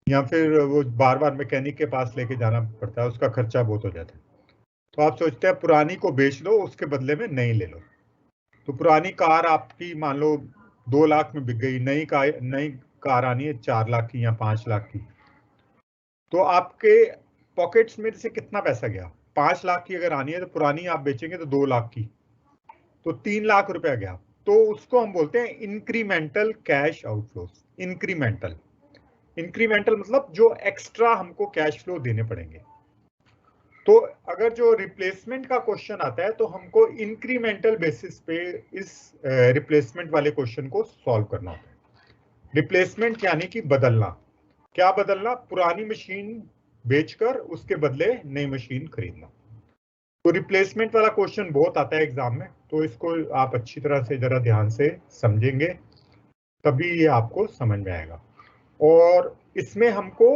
या फिर वो बार बार मैकेनिक के पास लेके जाना पड़ता है, उसका खर्चा बहुत हो जाता है। तो आप सोचते हैं पुरानी को बेच लो, उसके बदले में नई ले लो। तो पुरानी कार आपकी मान लो 2 लाख में बिक गई, नई कार आनी है 4 लाख की या 5 लाख की, तो आपके पॉकेट्स में से कितना पैसा गया? 5 लाख की अगर आनी है तो पुरानी आप बेचेंगे तो 2 लाख की, तो 3 लाख रुपया गया। तो उसको हम बोलते हैं इंक्रीमेंटल कैश आउटफ्लोस। इंक्रीमेंटल मतलब जो एक्स्ट्रा हमको कैश फ्लो देने पड़ेंगे। तो अगर जो रिप्लेसमेंट का क्वेश्चन आता है तो हमको इंक्रीमेंटल बेसिस पे इस रिप्लेसमेंट वाले क्वेश्चन को सॉल्व करना होता है। रिप्लेसमेंट यानी कि बदलना। क्या बदलना? पुरानी मशीन बेचकर उसके बदले नई मशीन खरीदना। तो रिप्लेसमेंट वाला क्वेश्चन बहुत आता है एग्जाम में, तो इसको आप अच्छी तरह से जरा ध्यान से समझेंगे तभी ये आपको समझ में आएगा। और इसमें हमको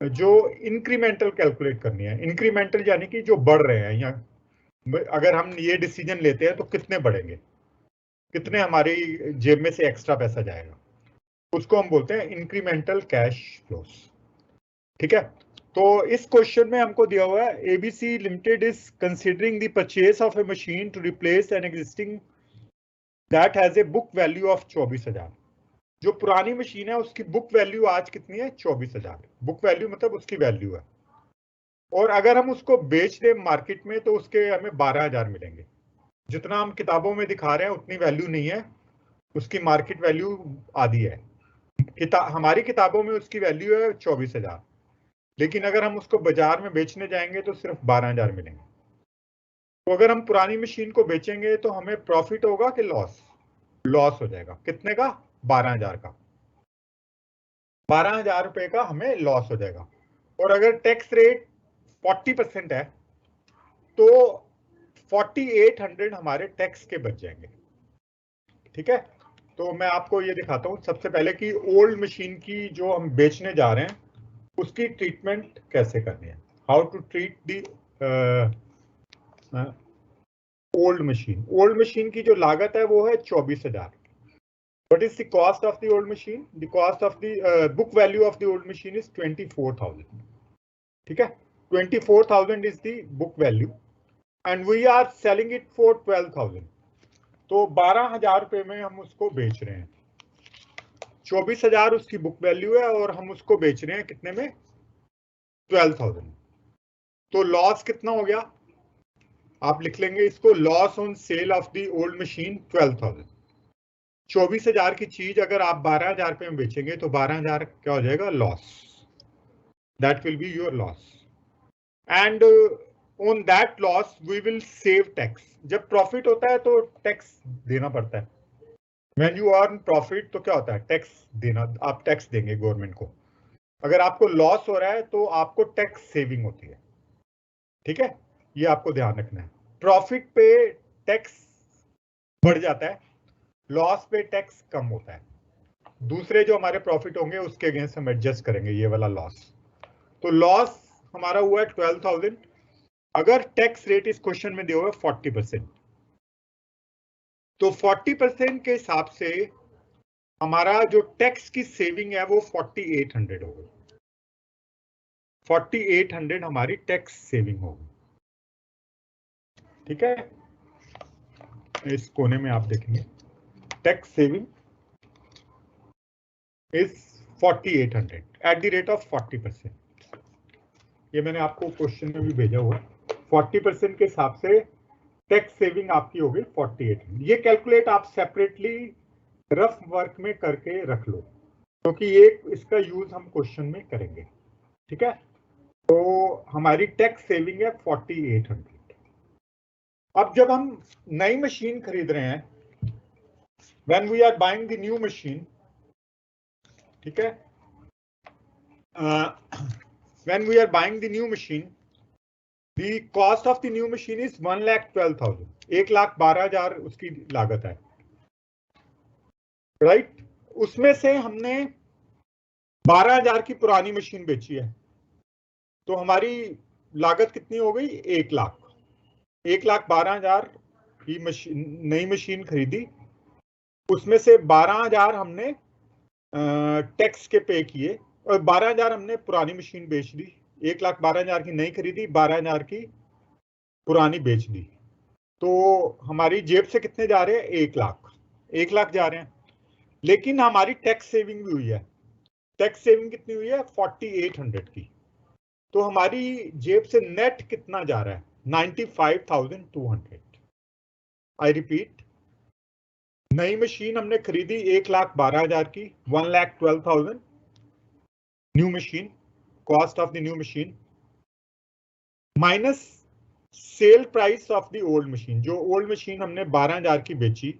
जो इंक्रीमेंटल कैलकुलेट करनी है, इंक्रीमेंटल यानी कि जो बढ़ रहे हैं, या अगर हम ये डिसीजन लेते हैं तो कितने बढ़ेंगे, कितने हमारी जेब में से एक्स्ट्रा पैसा जाएगा, उसको हम बोलते हैं इंक्रीमेंटल कैश फ्लोस। ठीक है, तो इस क्वेश्चन में हमको दिया हुआ है ABC limited is considering the purchase of a machine to replace an existing that has a book value of 24,000। जो पुरानी मशीन है उसकी बुक वैल्यू आज कितनी है? 24,000। बुक वैल्यू मतलब उसकी वैल्यू है, और अगर हम उसको बेच दें मार्केट में तो उसके हमें 12,000 मिलेंगे। जितना हम किताबों में दिखा रहे हैं उतनी वैल्यू नहीं है, उसकी मार्केट वैल्यू आधी है। हमारी किताबों में उसकी वैल्यू है 24,000, लेकिन अगर हम उसको बाजार में बेचने जाएंगे तो सिर्फ 12,000 मिलेंगे। तो अगर हम पुरानी मशीन को बेचेंगे तो हमें प्रॉफिट होगा कि लॉस? लॉस हो जाएगा। कितने का? 12,000 का। 12,000 रुपए का हमें लॉस हो जाएगा। और अगर टैक्स रेट 40% है तो 4,800 हमारे टैक्स के बच जाएंगे। ठीक है, तो मैं आपको ये दिखाता हूं सबसे पहले कि ओल्ड मशीन की जो हम बेचने जा रहे हैं उसकी ट्रीटमेंट कैसे करनी है। How to treat the old machine. Old machine की जो लागत है वो है 24,000। What is the cost of the old machine? The cost of the book value of the old machine is 24,000. ठीक है, 24,000 is the book value and we are selling it for 12,000. तो 12,000 रुपए में हम उसको बेच रहे हैं। 24,000 उसकी बुक वैल्यू है और हम उसको बेच रहे हैं कितने में? 12,000। तो लॉस कितना हो गया? आप लिख लेंगे इसको, loss on sale of the old machine 12,000। 24,000 की चीज अगर आप 12,000 रुपए में बेचेंगे तो 12,000 क्या हो जाएगा? Loss. That will be your loss and on that loss we will save tax. जब प्रॉफिट होता है तो टैक्स देना पड़ता है। व्हेन यू अर्न प्रॉफिट तो क्या होता है? टैक्स देना, आप टैक्स देंगे गवर्नमेंट को। अगर आपको लॉस हो रहा है तो आपको टैक्स सेविंग होती है। ठीक है, ये आपको ध्यान रखना है। प्रॉफिट पे टैक्स बढ़ जाता है, लॉस पे टैक्स कम होता है। दूसरे जो हमारे प्रॉफिट होंगे उसके अगेंस्ट हम एडजस्ट करेंगे ये वाला लॉस। तो लॉस हमारा हुआ है 12,000। अगर टैक्स रेट इस क्वेश्चन में दिया हुआ है 40%, तो 40% के हिसाब से हमारा जो टैक्स की सेविंग है वो 4,800 होगी। 4,800 हमारी टैक्स सेविंग होगी। ठीक है, इस कोने में आप देखेंगे tax saving is 4,800 at the rate of 40%। ये मैंने आपको क्वेश्चन में भी भेजा हुआ। 40% के हिसाब से टैक्स सेविंग आपकी होगी 48। ये कैलकुलेट आप सेपरेटली रफ वर्क में करके रख लो, क्योंकि ये इसका यूज हम क्वेश्चन में करेंगे। ठीक है, तो हमारी टैक्स सेविंग है 4800। अब जब हम नई मशीन खरीद रहे हैं, when we are buying the new machine, ठीक है। When we are buying the new machine, the cost of the new machine is 1,12,000, 1,12,000 उसकी लागत है, राइट। उसमें से हमने 12,000 की पुरानी मशीन बेची है, तो हमारी लागत कितनी हो गई? 1 लाख। 1,12,000 की मशीन, नई मशीन खरीदी, उसमें से 12,000 हमने टैक्स के पे किए और 12,000 हमने पुरानी मशीन बेच दी। 1,12,000 की नई खरीदी, 12,000 की पुरानी बेच दी, तो हमारी जेब से कितने जा रहे हैं? 1 लाख। 1 लाख जा रहे हैं, लेकिन हमारी टैक्स सेविंग भी हुई है। टैक्स सेविंग कितनी हुई है? 4800 की। तो हमारी जेब से नेट कितना जा रहा है? 95,200। आई रिपीट, नई मशीन हमने खरीदी 1,12,000 की, 1,12,000 new machine, cost of the new machine, minus sale price of the old machine. जो ओल्ड मशीन हमने 12,000 की बेची,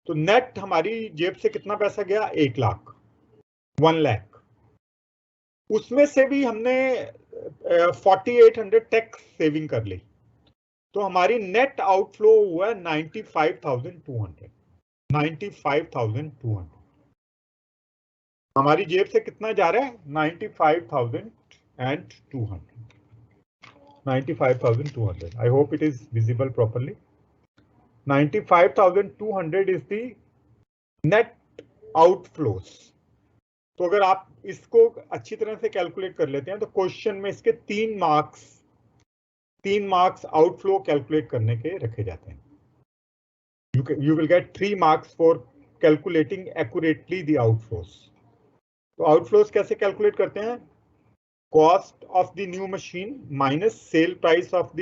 तो नेट हमारी जेब से कितना पैसा गया? 1 लाख, 1 लाख। उसमें से भी हमने 4800 टैक्स सेविंग कर ली, तो हमारी नेट आउटफ्लो हुआ 95,200। 95,200 हमारी जेब से कितना जा रहा है? 95,200। 95,200। I hope it is visible properly. 95,200 is the net outflows. तो अगर आप इसको अच्छी तरह से कैलकुलेट कर लेते हैं तो क्वेश्चन में इसके 3 मार्क्स आउटफ्लो कैलकुलेट करने के रखे जाते हैं। You will get 3 marks for calculating accurately the outflows. तो आउटफ्लोज कैसे कैलकुलेट करते हैं? Cost of the new machine minus sale price of the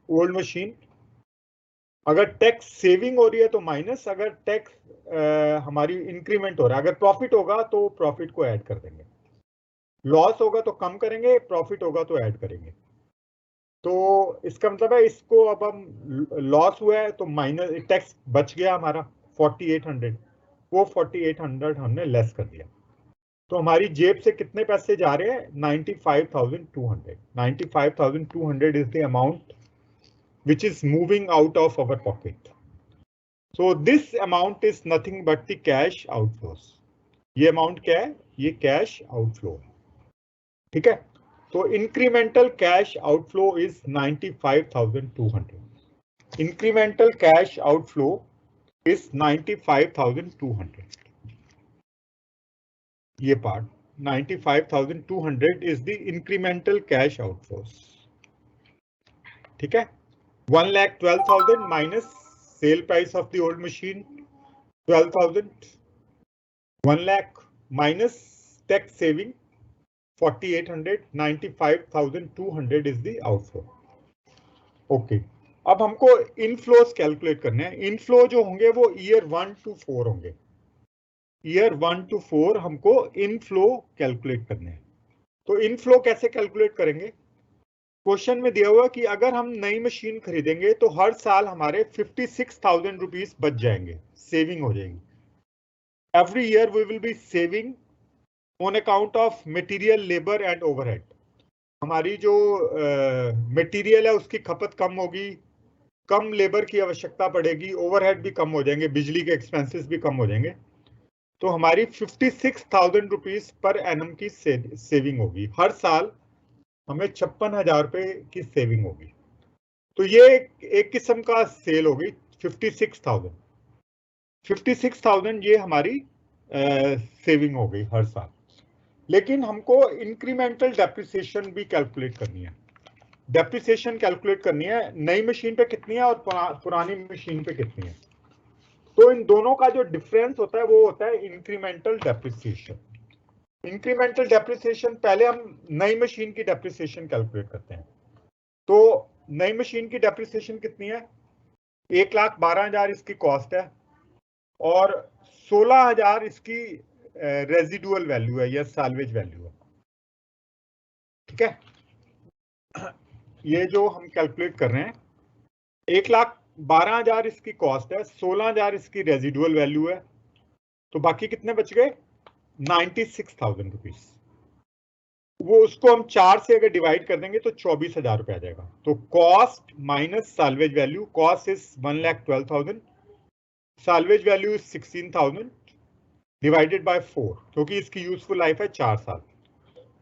old machine. अगर टैक्स सेविंग हो रही है तो माइनस, अगर टैक्स हमारी इंक्रीमेंट हो रहा है, अगर प्रॉफिट होगा तो प्रॉफिट को ऐड कर देंगे, लॉस होगा तो कम करेंगे, प्रॉफिट होगा तो ऐड करेंगे। तो इसका मतलब है इसको अब हम लॉस हुआ है तो माइनस टैक्स बच गया हमारा 4800, वो 4800 हमने लेस कर दिया, तो हमारी जेब से कितने पैसे जा रहे हैं? 95,200। 95,200 is the amount which is moving out of our pocket. So this amount is nothing but the cash outflows. ये अमाउंट क्या है? ये कैश आउटफ्लो है, ठीक है। तो incremental cash outflow is 95,200। Incremental cash outflow is 95,200। ये part 95,200 is the incremental cash outflows, ठीक है। 1,12,000 minus sale price of the old machine 12,000, 1 lakh minus tax saving 4,800, 95,200 is the outflow. Okay, अब हमको inflows calculate करने हैं। Inflow जो होंगे वो ईयर 1 to 4 होंगे। ईयर 1 to 4 हमको इनफ्लो कैलकुलेट करने हैं। तो इनफ्लो कैसे कैलकुलेट करेंगे? क्वेश्चन में दिया हुआ कि अगर हम नई मशीन खरीदेंगे तो हर साल हमारे 56,000 रुपीज बच जाएंगे, सेविंग हो जाएगी। Every year we will be saving on account of material, labour and overhead. हमारी जो मटेरियल है उसकी खपत कम होगी, कम लेबर की आवश्यकता पड़ेगी, ओवरहेड भी कम हो जाएंगे, बिजली के एक्सपेंसेस भी कम हो जाएंगे, तो हमारी 56,000 रुपीज पर एनम की सेविंग होगी। हर साल हमें 56,000 रुपए की सेविंग होगी। तो ये एक किस्म का सेल होगी 56,000। 56,000 ये हमारी सेविंग हो गई हर साल। लेकिन हमको इंक्रीमेंटल डेप्रिसिएशन भी कैलकुलेट करनी है। डेप्रिसिएशन कैलकुलेट करनी है, नई मशीन पे कितनी है और पुरानी मशीन पे कितनी है। तो इन दोनों का जो डिफरेंस होता है वो होता है इंक्रीमेंटल डेप्रिसिएशन। इंक्रीमेंटल डेप्रिसिएशन, पहले हम नई मशीन की डेप्रिसिएशन कैलकुलेट करते हैं। तो नई मशीन की डेप्रिसिएशन कितनी है? 1,12,000 इसकी कॉस्ट है और 16,000 इसकी रेजिडुअल वैल्यू है या साल्वेज वैल्यू है, ठीक है। ये जो हम कैलकुलेट कर रहे हैं 1,12,000 इसकी कॉस्ट है, 16,000 इसकी रेजिडुअल वैल्यू है, तो बाकी कितने बच गए? 96,000 रुपीज। वो उसको हम 4 से अगर डिवाइड कर देंगे तो 24,000 रुपये आ जाएगा। तो cost minus salvage value, cost is 1,12,000, salvage value is 16,000 divided by 4, क्योंकि इसकी यूजफुल लाइफ है 4 साल।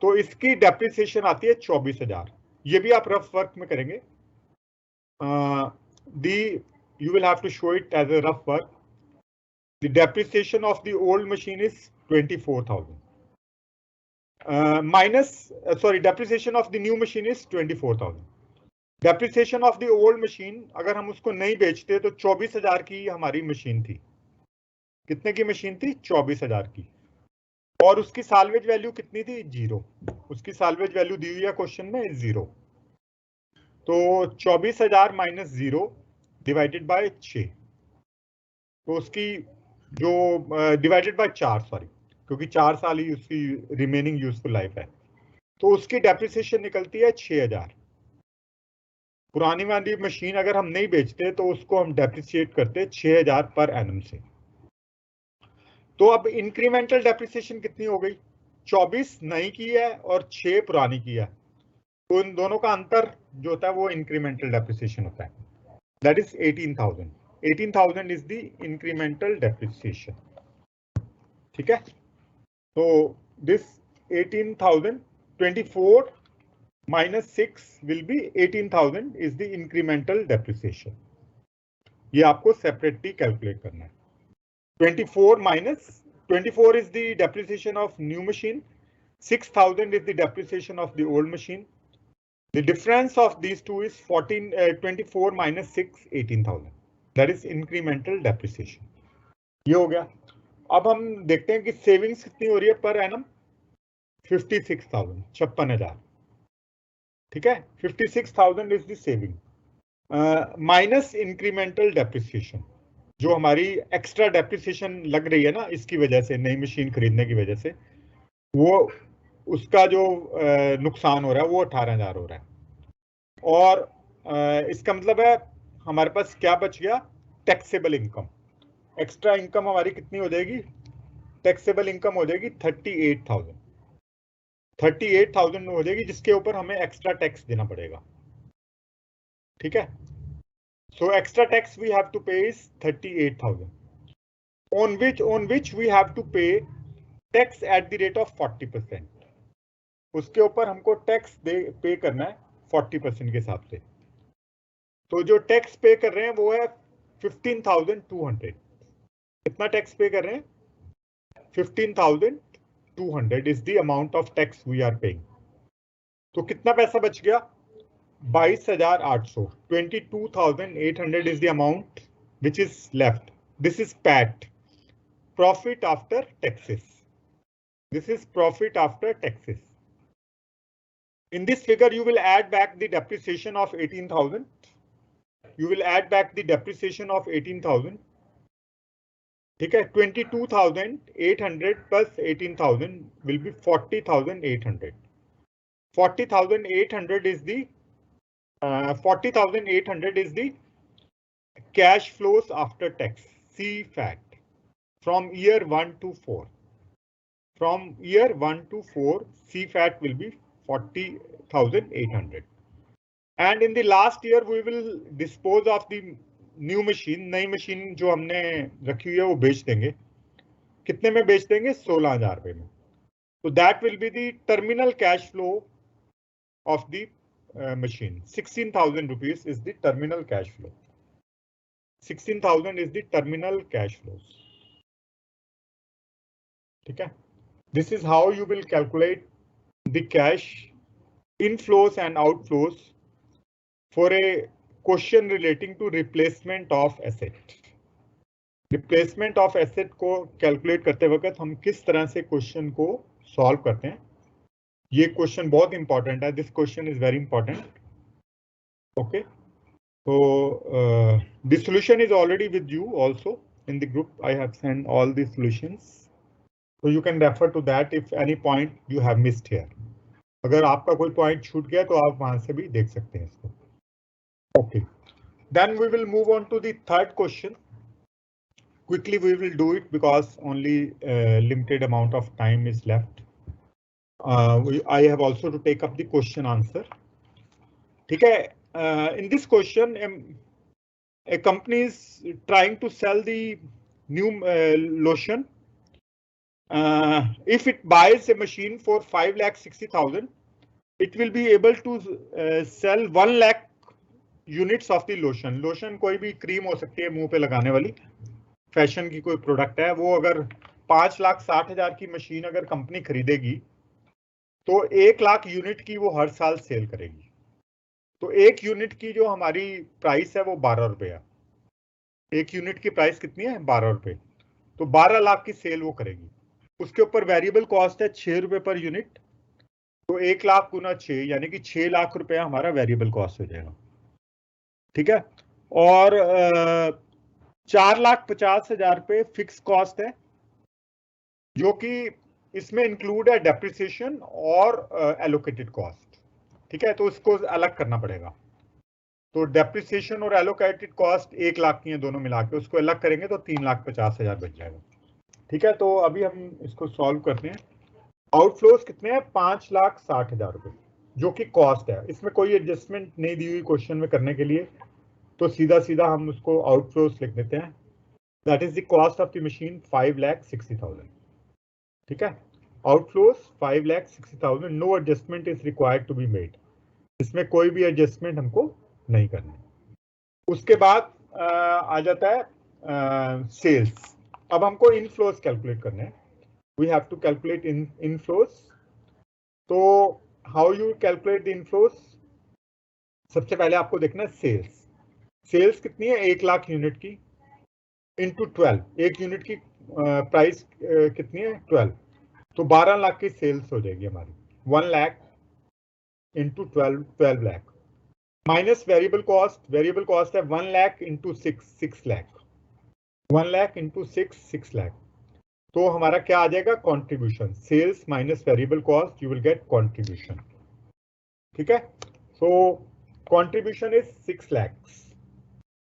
तो इसकी डेप्रिसिएशन आती है 24,000। ये भी आप रफ वर्क में करेंगे। You will have to show it as a rough work. The depreciation of the old machine is 24,000. Depreciation of the new machine is 24,000. Depreciation of the old machine, अगर हम उसको नहीं बेचते तो 24,000 की हमारी मशीन थी। कितने की मशीन थी? 24,000 की। और उसकी साल्वेज वैल्यू कितनी थी? 0। उसकी साल्वेज वैल्यू दी हुई है क्वेश्चन में 0। तो 24,000 माइनस 0 डिवाइडेड बाय 6, तो उसकी जो डिवाइडेड बाय 4, सॉरी, क्योंकि 4 साल ही उसकी रिमेनिंग यूजफुल लाइफ है, तो उसकी डेप्रिसिएशन निकलती है 6,000। पुरानी वाली मशीन अगर हम नहीं बेचते तो उसको हम डेप्रिसिएट करते 6,000 पर एनम से। तो अब इंक्रीमेंटल डेप्रिसिएशन कितनी हो गई? 24 नई की है और 6 पुरानी की है, तो इन दोनों का अंतर जो होता है वो इंक्रीमेंटल डेप्रिसिएशन होता है। That is 18,000। 18,000 is the incremental depreciation. ठीक है, तो this 18,000, 24 minus 6 will be 18,000 is the incremental depreciation. ये आपको सेपरेटली कैलकुलेट करना है। 24 is the depreciation of new machine, 6,000 is the depreciation of the old machine. The difference of these two is 24 minus 6, 18,000. That is incremental depreciation. ये हो गया। अब हम देखते हैं कि सेविंग्स कितनी हो रही है पर एनम? 56,000, 56,000। ठीक है, 56,000 is the saving minus incremental depreciation, जो हमारी एक्स्ट्रा डेप्रिसिएशन लग रही है ना इसकी वजह से, नई मशीन खरीदने की वजह से, वो उसका जो नुकसान हो रहा है वो 18,000 हो रहा है। और इसका मतलब है हमारे पास क्या बच गया? Taxable income. एक्स्ट्रा इनकम हमारी कितनी हो जाएगी? टैक्सेबल इनकम हो जाएगी 38,000। 38,000 हो जाएगी, जिसके ऊपर हमें एक्स्ट्रा टैक्स देना पड़ेगा। ठीक है, so extra tax we have to pay is 38,000, on which we have to pay tax at the rate of 40%. उसके ऊपर हमको टैक्स पे करना है 40% के हिसाब से। तो जो टैक्स पे कर रहे हैं वो है 15,200। कितना टैक्स पे कर रहे हैं? 15,200 is the amount of tax we are paying. तो कितना पैसा बच गया? 22,800. 22,800 is the amount which is left. This is PAT, profit after taxes. This is profit after taxes. In this figure, you will add back the depreciation of 18,000. You will add back the depreciation of 18,000. ठीक है, 22,800 plus 18,000 will be 40,800. 40,800 is the 40,800 is the cash flows after tax, CFAT, from year 1 to 4. From year 1 to 4, CFAT will be 40,800. And in the last year, we will dispose of the new machine. नई machine जो हमने रखी हुई है वो बेच देंगे। कितने में बेच देंगे? 16,000 रुपए में। So that will be the terminal cash flow of the machine. 16,000 rupees is the terminal cash flow. 16,000 is the terminal cash flows. ठीक है, this is how you will calculate the cash inflows and outflows for a question relating to replacement of asset. Replacement of asset को calculate करते वक्त हम किस तरह से question को सॉल्व करते हैं, ये क्वेश्चन बहुत इंपॉर्टेंट है. This question is very important. Okay, so the solution is already with you also in the group. I have sent all the solutions, so you can refer to that if any point you have missed here. अगर आपका कोई point छूट गया तो आप वहां से भी देख सकते हैं इसको. Okay, then we will move on to the third question. quickly we will do it because only limited amount of time is left. I have also to take up the question answer. ठीक है, in this question, a company is trying to sell the new lotion. If it buys a machine for 5,60,000, it will be able to sell 1 lakh units of the lotion. Lotion कोई भी cream हो सकती है मुंह पे लगाने वाली, fashion की कोई प्रोडक्ट है, वो अगर 5,60,000 की मशीन अगर कंपनी खरीदेगी तो 1 लाख यूनिट की वो हर साल सेल करेगी. तो एक यूनिट की जो हमारी प्राइस है वो 12 रुपए है. एक यूनिट की प्राइस कितनी है? 12 रुपए. तो 12 लाख की सेल वो करेगी. उसके ऊपर वेरिएबल कॉस्ट है 6 रुपए पर यूनिट. तो 1 लाख गुना 6 यानी कि 6 लाख रुपए हमारा वेरिएबल कॉस्ट हो जाएगा. ठीक है. और 4,50,000 रुपए फिक्स कॉस्ट है, जो कि इसमें इंक्लूड है डेप्रिसिएशन और एलोकेटेड कॉस्ट. ठीक है, तो इसको अलग करना पड़ेगा. तो डेप्रिसिएशन और एलोकेटेड कॉस्ट 1 लाख की है दोनों मिला के, उसको अलग करेंगे तो 3,50,000 बच जाएगा. ठीक है, तो अभी हम इसको सॉल्व करते हैं. आउटफ्लोज कितने हैं? 5,60,000 रुपए, जो कि कॉस्ट है. इसमें कोई एडजस्टमेंट नहीं दी हुई क्वेश्चन में करने के लिए, तो सीधा सीधा हम उसको आउटफ्लोज लिख देते हैं. That is the cost of the machine 5,60,000. ठीक है, outflows 5,60,000. No adjustment is required to be made. इसमें कोई भी एडजस्टमेंट हमको नहीं करना. उसके बाद आ जाता है सेल्स. अब हमको इनफ्लोज कैलकुलेट करने हैं. We have to calculate inflows. तो how you calculate the inflows? सबसे पहले आपको देखना है सेल्स. सेल्स कितनी है? 1 लाख यूनिट की इंटू 12. एक यूनिट की प्राइस कितनी है? 12. तो 12 लाख की सेल्स हो जाएगी हमारी. 1 lakh into 12 lakh minus variable cost. Variable cost है 1 लाख इंटू 6 लाख. 1 लाख इंटू 6 लाख. तो हमारा क्या आ जाएगा? Contribution. Sales minus variable cost, you will get contribution. ठीक है, so contribution is 6 lakh.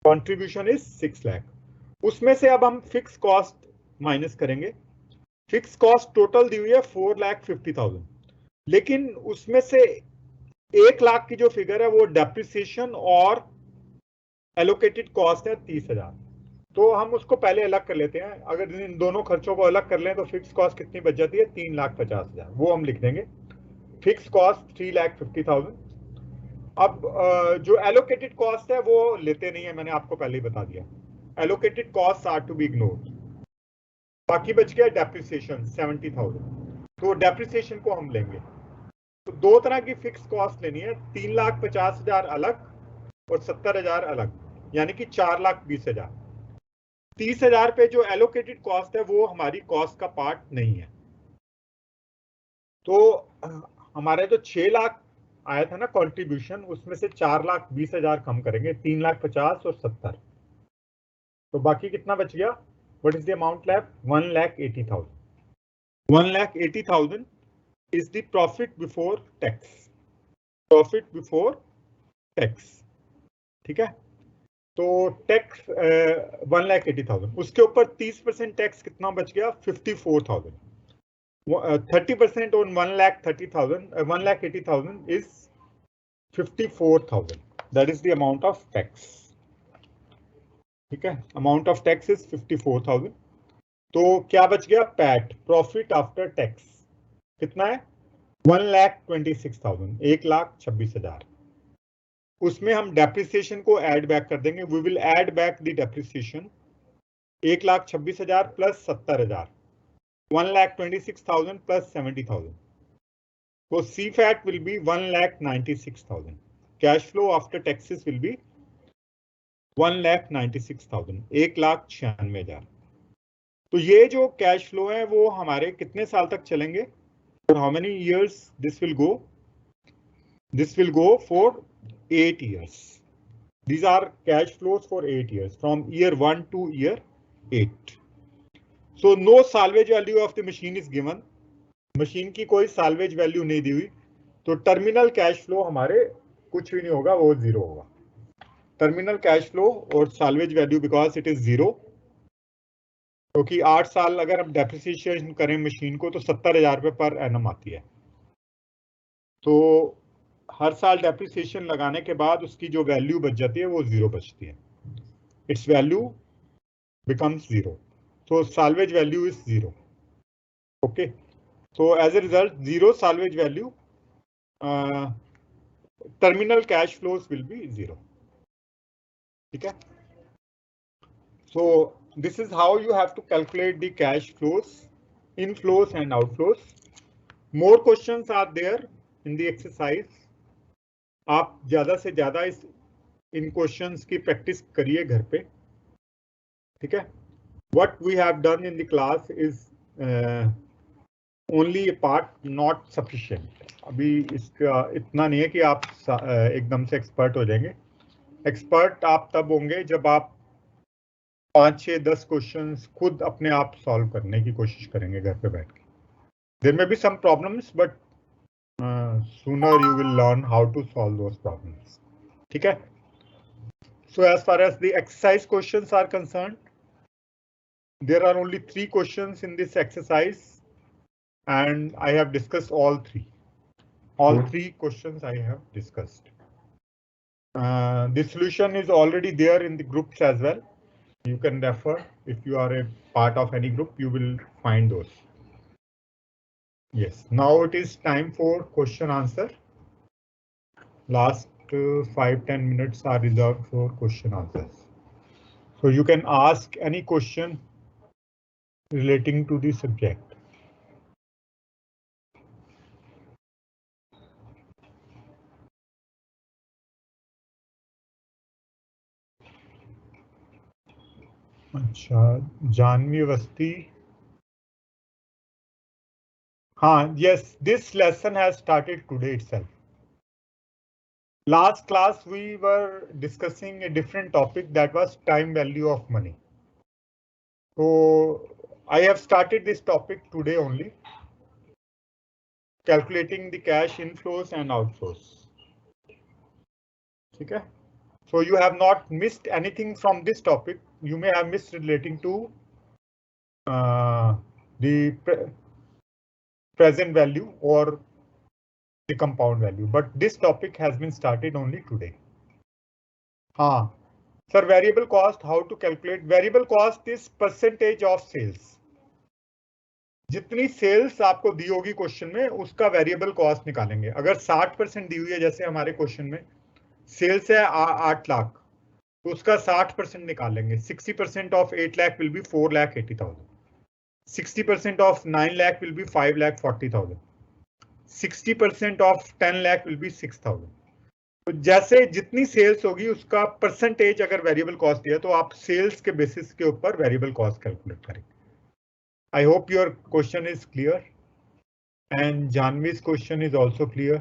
Contribution is 6 lakh. उसमें से अब हम फिक्स कॉस्ट माइनस करेंगे. फिक्स कॉस्ट टोटल दी हुई है 4,50,000, लेकिन उसमें से 1 लाख की जो फिगर है वो डेप्रिसिएशन और एलोकेटेड कॉस्ट है 30,000. तो हम उसको पहले अलग कर लेते हैं. अगर इन दोनों खर्चों को अलग कर लें तो फिक्स कॉस्ट कितनी बच जाती है? 3,50,000. वो हम लिख देंगे. Fix cost 3,50,000. अब जो एलोकेटेड कॉस्ट है वो लेते नहीं है, मैंने आपको पहले ही बता दिया. Allocated cost are to be ignored. बाकी बच गया डेप्रिसिएशन 70,000. तो डेप्रिसिएशन को हम लेंगे. तो दो तरह की फिक्स कॉस्ट लेनी है. 3,50,000 अलग और 70,000 अलग, यानी कि 4,20,000. 30,000 पे जो एलोकेटेड कॉस्ट है वो हमारी कॉस्ट का पार्ट नहीं है. तो हमारे जो 6 लाख आया था ना कंट्रीब्यूशन, उसमें से 4,20,000 कम करेंगे. 3,50,000 और 70. तो बाकी कितना बच गया? What is the amount left? 1,80,000. 1,80,000 is the profit before tax. Profit before tax. ठीक है, तो टैक्स 1,80,000. उसके ऊपर 30% टैक्स कितना बच गया? 54,000. 30% on 1,30,000, 1,80,000 is 54,000. That is the amount of tax. ठीक है, amount of tax is 54,000. तो क्या बच गया? पैट, प्रॉफिट आफ्टर टैक्स, कितना है? 1,26,000. 1,26,000. उसमें हम डेप्रिसिएशन को ऐड बैक कर देंगे. We will add back the depreciation. 1,26,000 plus 70,000, 1,26,000 plus 70,000. So CFAT will be 1,96,000. Cash flow after taxes will be 1,96,000. 1,96,000. तो ये जो कैश फ्लो है वो हमारे कितने साल तक चलेंगे? For how many years this will go? This will go for 8 years. These are cash flows for 8 years, from year 1 to year 8. So no salvage value of the machine is given. Machine की कोई salvage value नहीं दी हुई, तो terminal cash flow हमारे कुछ भी नहीं होगा, वो 0 होगा. टर्मिनल कैश फ्लो और salvage value, because it is 0, क्योंकि 8 साल अगर हम डेप्रिसिएशन करें मशीन को तो 70,000 रुपये पर एनम आती है। तो हर साल डेप्रिसिएशन लगाने के बाद उसकी जो वैल्यू बच जाती है वो 0 बचती है। It's value becomes 0, so salvage value is 0. Okay, so as a result 0 salvage value, terminal cash flows will be 0. Okay, so this is how you have to calculate the cash flows, inflows and outflows. More questions are there in the exercise. आप ज्यादा से ज्यादा इन questions की practice करिए घर पे, ठीक है। What we have done in the class is only a part, not sufficient. अभी इसका इतना नहीं है कि आप एकदम से एक्सपर्ट हो जाएंगे। एक्सपर्ट आप तब होंगे जब आप 5, 6, 10 क्वेश्चंस खुद अपने आप सॉल्व करने की कोशिश करेंगे घर पे बैठ के। देयर में be some problems, but sooner you will learn how to solve those problems, ठीक है। So as far as the exercise questions are concerned, there are only 3 questions in this exercise and I have discussed all 3. All 3 questions I have discussed. The solution is already there in the groups as well. You can refer. If you are a part of any group, you will find those. Yes, now it is time for question answer. Last 5-10 minutes are reserved for question answers. So you can ask any question relating to the subject. अच्छा, Janvi Awasthi. Yes, this lesson has started today itself. Last class we were discussing a different topic, that was time value of money. So I have started this topic today only, calculating the cash inflows and outflows. Okay, so you have not missed anything from this topic. You may have missed relating to the present value or the compound value, but this topic has been started only today. Sir, variable cost, how to calculate? Variable cost is percentage of sales. जितनी sales आपको दी होगी question में उसका variable cost निकालेंगे। अगर 60% दी हुई है, जैसे हमारे क्वेश्चन में सेल्स है 8 लाख, तो उसका 60% निकालेंगे। 60% of 8 lakh will be 4,80,000. 60% of 9 lakh will be 5,40,000. 60% of 10 lakh will be 6,000. तो जैसे जितनी सेल्स होगी उसका परसेंटेज अगर वेरिएबल कॉस्ट दिया तो आप सेल्स के बेसिस के ऊपर वेरिएबल कॉस्ट कैलकुलेट करेंगे। I hope your question is clear and Janvi's question is also clear.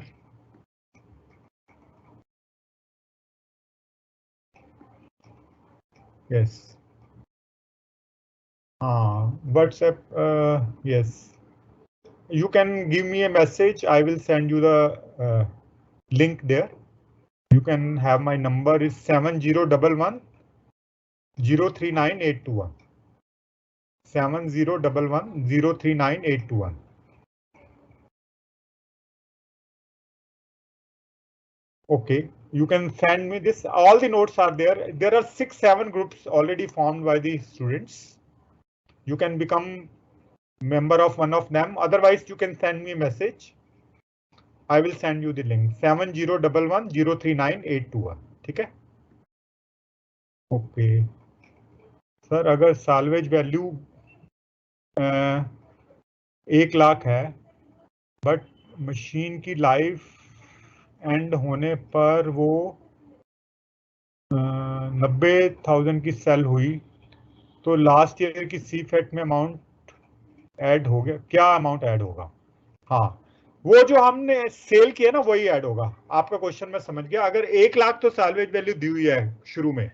Yes. WhatsApp, yes. You can give me a message. I will send you the link there. You can have my number is 7011 039 821. 7011 039 821. Okay, you can send me this. All the notes are there. There are 6-7 groups already formed by the students. You can become member of one of them. Otherwise, you can send me a message. I will send you the link. 7011 039 821. ठीक है? Okay. Sir, अगर salvage value 1 lakh है, but machine की life and होने पर वो 90,000 की cell हुई, तो लास्ट ईयर की सीफेट में अमाउंट ऐड हो गया, क्या अमाउंट ऐड होगा? हाँ, वो जो हमने सेल किया ना वही ऐड होगा। आपका क्वेश्चन मैं समझ गया। अगर 1 लाख तो साल्वेज वैल्यू दी हुई है शुरू में,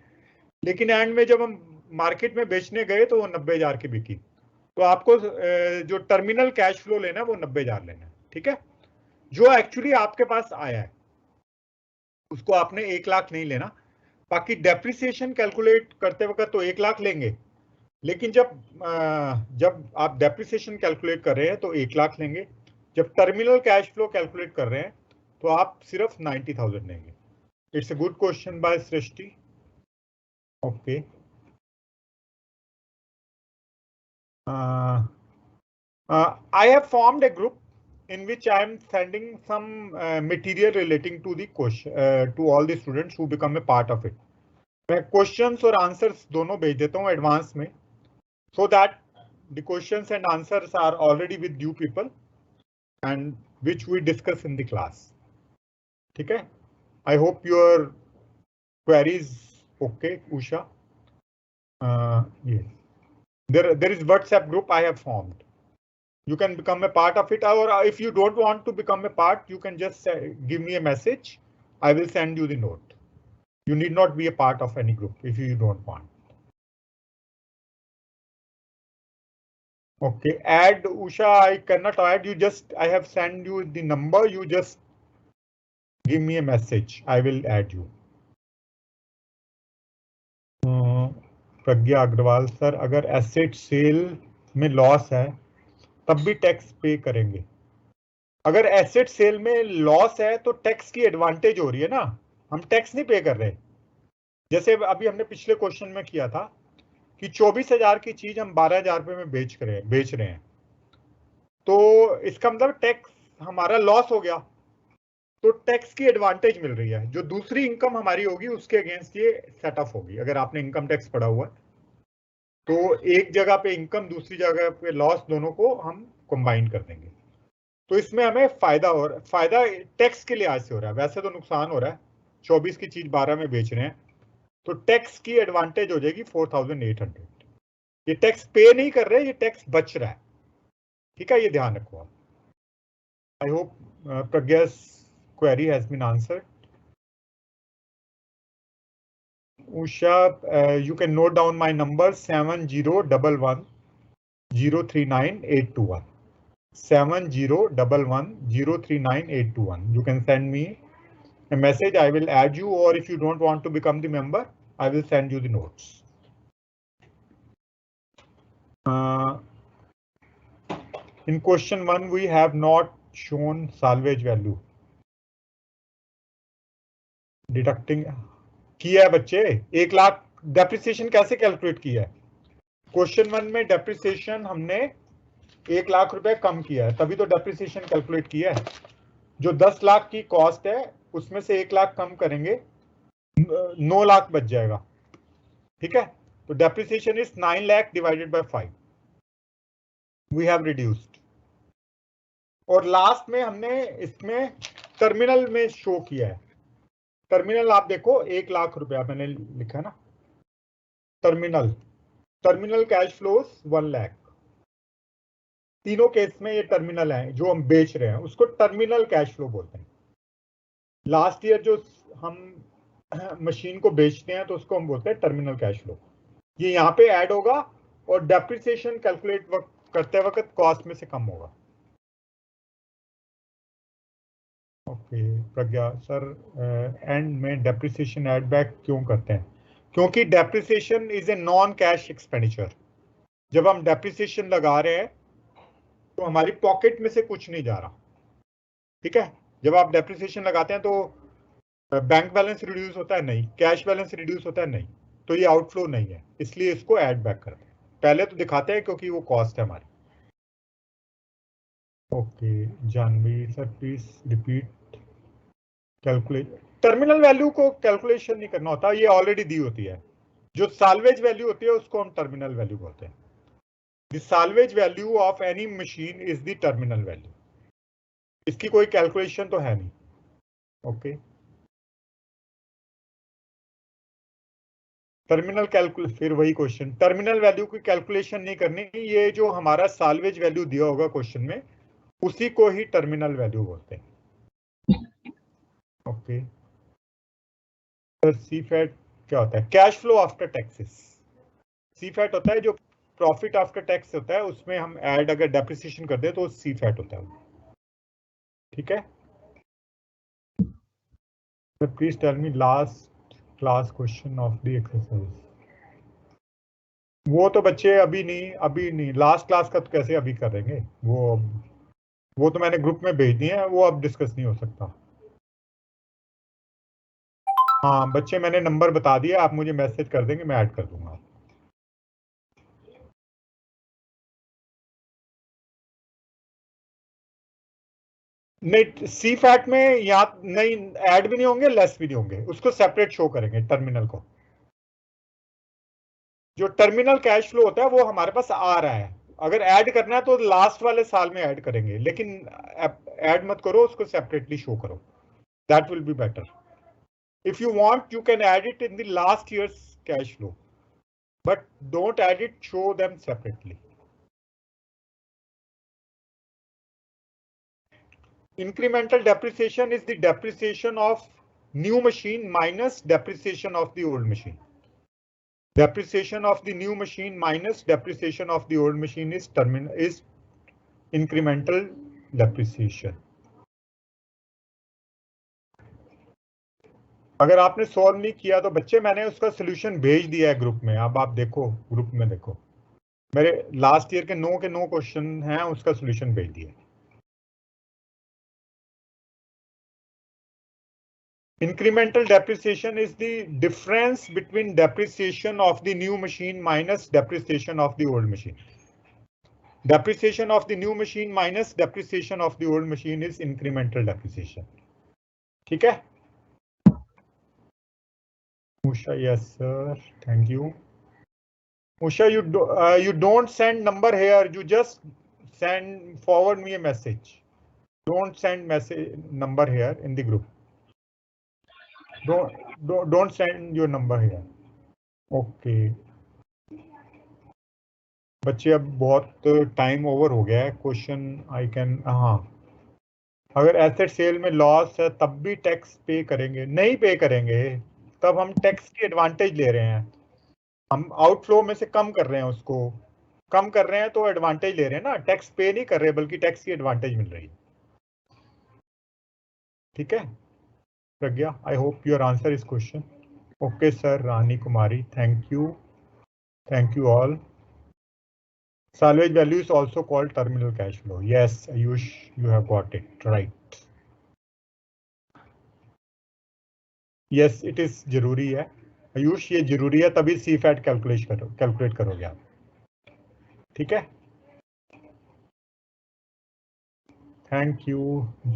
लेकिन एंड में जब हम मार्केट में बेचने गए तो वो 90,000 की बिकी, तो आपको जो टर्मिनल कैश फ्लो लेना है वो 90,000 लेना है, ठीक है। जो एक्चुअली आपके पास आया है उसको आपने 1 लाख नहीं लेना। बाकी डेप्रिसिएशन कैलकुलेट करते वक्त तो 1 लाख लेंगे, लेकिन जब आप डेप्रिसिएशन कैलकुलेट कर रहे हैं तो 1 लाख लेंगे, जब टर्मिनल कैश फ्लो कैलकुलेट कर रहे हैं तो आप सिर्फ 90,000 लेंगे। It's a good question by Srishti. Okay, I have formed a group in which I am sending some material relating to the question to all the students who become a part of it. मैं questions और answers दोनों भेज देता हूँ advance में, so that the questions and answers are already with you people and which we discuss in the class. ठीक है? I hope your query is okay, Usha. Yes. There is WhatsApp group I have formed. You can become a part of it, or if you don't want to become a part, you can just give me a message. I will send you the note. You need not be a part of any group if you don't want. Okay, add Usha, I cannot add you, just I have sent you the number, you just give me a message, I will add you. Pragya Agarwal sir, अगर asset sale में loss है तब भी tax पे करेंगे? अगर asset sale में loss है तो टैक्स की एडवांटेज हो रही है ना, हम टैक्स नहीं पे कर रहे। जैसे अभी हमने पिछले क्वेश्चन में किया था कि 24,000 की चीज हम 12,000 रुपए में बेच रहे हैं, तो इसका मतलब टैक्स हमारा लॉस हो गया, तो टैक्स की एडवांटेज मिल रही है, जो दूसरी इनकम हमारी होगी उसके अगेंस्ट ये सेट ऑफ होगी। अगर आपने इनकम टैक्स पढ़ा हुआ है तो एक जगह पे इनकम, दूसरी जगह पे लॉस, दोनों को हम कंबाइन कर देंगे, तो इसमें हमें फायदा हो रहा है। फायदा टैक्स के लिहाज से हो रहा है, वैसे तो नुकसान हो रहा है, 24 की चीज 12 में बेच रहे हैं, तो टैक्स की एडवांटेज हो जाएगी 4,800। ये टैक्स पे नहीं कर रहे, ये टैक्स बच रहा है। ठीक है, ये ध्यान रखो आप। आई होप प्रज्ञा's query has been answered. Usha, you can note down my number 7011039821. 7011039821. You can send me a message, I will add you, or if you don't want to become the member, I will send you the notes. In question 1, we have not shown salvage value. Deducting किया है बच्चे, 1 lakh depreciation कैसे calculate किया है? Question 1 में depreciation हमने 1 लाख रुपए कम किया है, तभी तो डेप्रिसिएशन कैलकुलेट किया है। जो 10 लाख की कॉस्ट है उसमें से 1 लाख कम करेंगे, 9 लाख बच जाएगा। ठीक है, तो depreciation is 9 lakh divided by 5, we have reduced. और लास्ट में हमने इसमें टर्मिनल में शो किया है। टर्मिनल आप देखो, 1 लाख रुपया मैंने लिखा है ना, टर्मिनल कैश फ्लोस 1 लाख। तीनों केस में ये टर्मिनल है, जो हम बेच रहे हैं उसको टर्मिनल कैश फ्लो बोलते हैं। लास्ट ईयर जो हम मशीन को बेचते हैं तो उसको हम बोलते हैं टर्मिनल कैश फ्लो। ये यहाँ पे ऐड होगा और डेप्रिसिएशन कैलकुलेट करते वक्त कॉस्ट में से कम होगा। ओके प्रज्ञा सर, एंड में डेप्रिसिएशन ऐड बैक क्यों करते हैं? क्योंकि depreciation is a non cash expenditure. जब हम डेप्रिसिएशन लगा रहे हैं तो हमारी पॉकेट में से कुछ नहीं जा रहा। ठीक है, जब आप डेप्रिसिएशन लगाते हैं तो बैंक बैलेंस रिड्यूस होता है नहीं, कैश बैलेंस रिड्यूस होता है नहीं, तो ये आउटफ्लो नहीं है, इसलिए इसको ऐड बैक करते हैं। पहले तो दिखाते हैं क्योंकि वो कॉस्ट है हमारी। Okay Janvi sir, please repeat calculate. Terminal value को कैलकुलेशन नहीं करना होता, ये ऑलरेडी दी होती है। जो साल्वेज वैल्यू होती है उसको हम टर्मिनल वैल्यू बोलते हैं। The salvage value of any machine is the terminal value. इसकी कोई कैलकुलेशन तो है नहीं। ओके, टर्मिनल कैलकुलेशन, फिर वही क्वेश्चन, टर्मिनल वैल्यू की कैलकुलेशन नहीं करनी, ये जो हमारा साल्वेज वैल्यू दिया होगा क्वेश्चन में उसी को ही टर्मिनल वैल्यू बोलते हैं। ओके सर, सीफैट क्या होता है? Cash flow after taxes. CFAT होता है जो प्रॉफिट आफ्टर टैक्स होता है, उसमें हम ऐड अगर डेप्रिसिएशन कर दे तो सीफैट होता है। ठीक है, please tell me last class question of the exercise. वो तो बच्चे अभी नहीं, लास्ट क्लास का तो कैसे अभी करेंगे, वो तो मैंने ग्रुप में भेज दिए हैं, वो अब डिस्कस नहीं हो सकता। हाँ बच्चे, मैंने नंबर बता दिया, आप मुझे मैसेज कर देंगे, मैं ऐड कर दूंगा। नहीं, सी फैट में यहाँ नहीं ऐड भी नहीं होंगे, लेस भी नहीं होंगे, उसको सेपरेट शो करेंगे टर्मिनल को। जो टर्मिनल कैश फ्लो होता है वो हमारे पास आ रहा है, अगर ऐड करना है तो लास्ट वाले साल में ऐड करेंगे, लेकिन ऐड मत करो, उसको सेपरेटली शो करो, that will be better. If you want you can add it in the last years cash flow, but don't add it, show them separately. Incremental depreciation is the depreciation of new machine minus depreciation of the old machine. Depreciation of the new machine minus depreciation of the old machine is incremental depreciation. अगर आपने solve नहीं किया तो बच्चे मैंने उसका solution भेज दिया है ग्रुप में, अब आप देखो, ग्रुप में देखो, मेरे लास्ट ईयर के 9 क्वेश्चन हैं, उसका सोल्यूशन भेज दिया। Incremental depreciation is the difference between depreciation of the new machine minus depreciation of the old machine. Depreciation of the new machine minus depreciation of the old machine is incremental depreciation. ठीक है? Usha, yes sir, thank you. Usha, you don't send number here, you just forward me a message. Don't send message number here in the group. Don't send your number here. Okay. बच्चे अब बहुत time over हो गया है, question I can, हाँ, अगर asset sale में loss है तब भी टैक्स पे करेंगे? नहीं पे करेंगे, तब हम टैक्स की एडवांटेज ले रहे हैं, हम आउटफ्लो में से कम कर रहे हैं, उसको कम कर रहे हैं तो एडवांटेज ले रहे हैं ना, टैक्स पे नहीं कर रहे बल्कि टैक्स की एडवांटेज मिल रही है। ठीक है प्रज्ञा, आई होप योर आंसर इस question. Okay sir, Rani Kumari, thank you all. Salvage value is also called terminal cash flow. Yes, Ayush, you have got it right. Yes, it is जरूरी है आयुष, ये जरूरी है, तभी सी फैट कैलकुलेट करोगे आप। ठीक है, thank you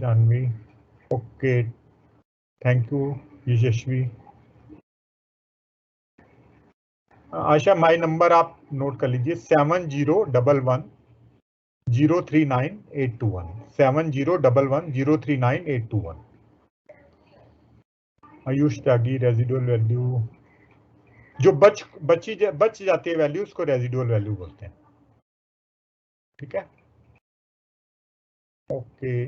Janvi. Okay, thank you Yashasvi. Asha, my number आप नोट कर लीजिए, 7011039821, 7011039821। आयुष त्यागी, रेजिडुअल वैल्यू जो बच जाती है वैल्यू, उसको रेजिडुअल वैल्यू बोलते हैं। ठीक है, okay,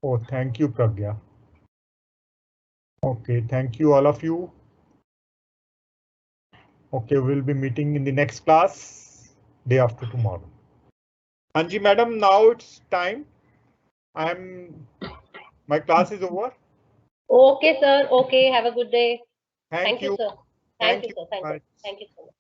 oh thank you Pragya. Okay, thank you all of you. Okay, we'll be meeting in the next class day after tomorrow. Anji madam, now it's time. My class is over. Okay, sir. Okay, have a good day. Thank you. Sir. Thank you, sir. Thank you so much.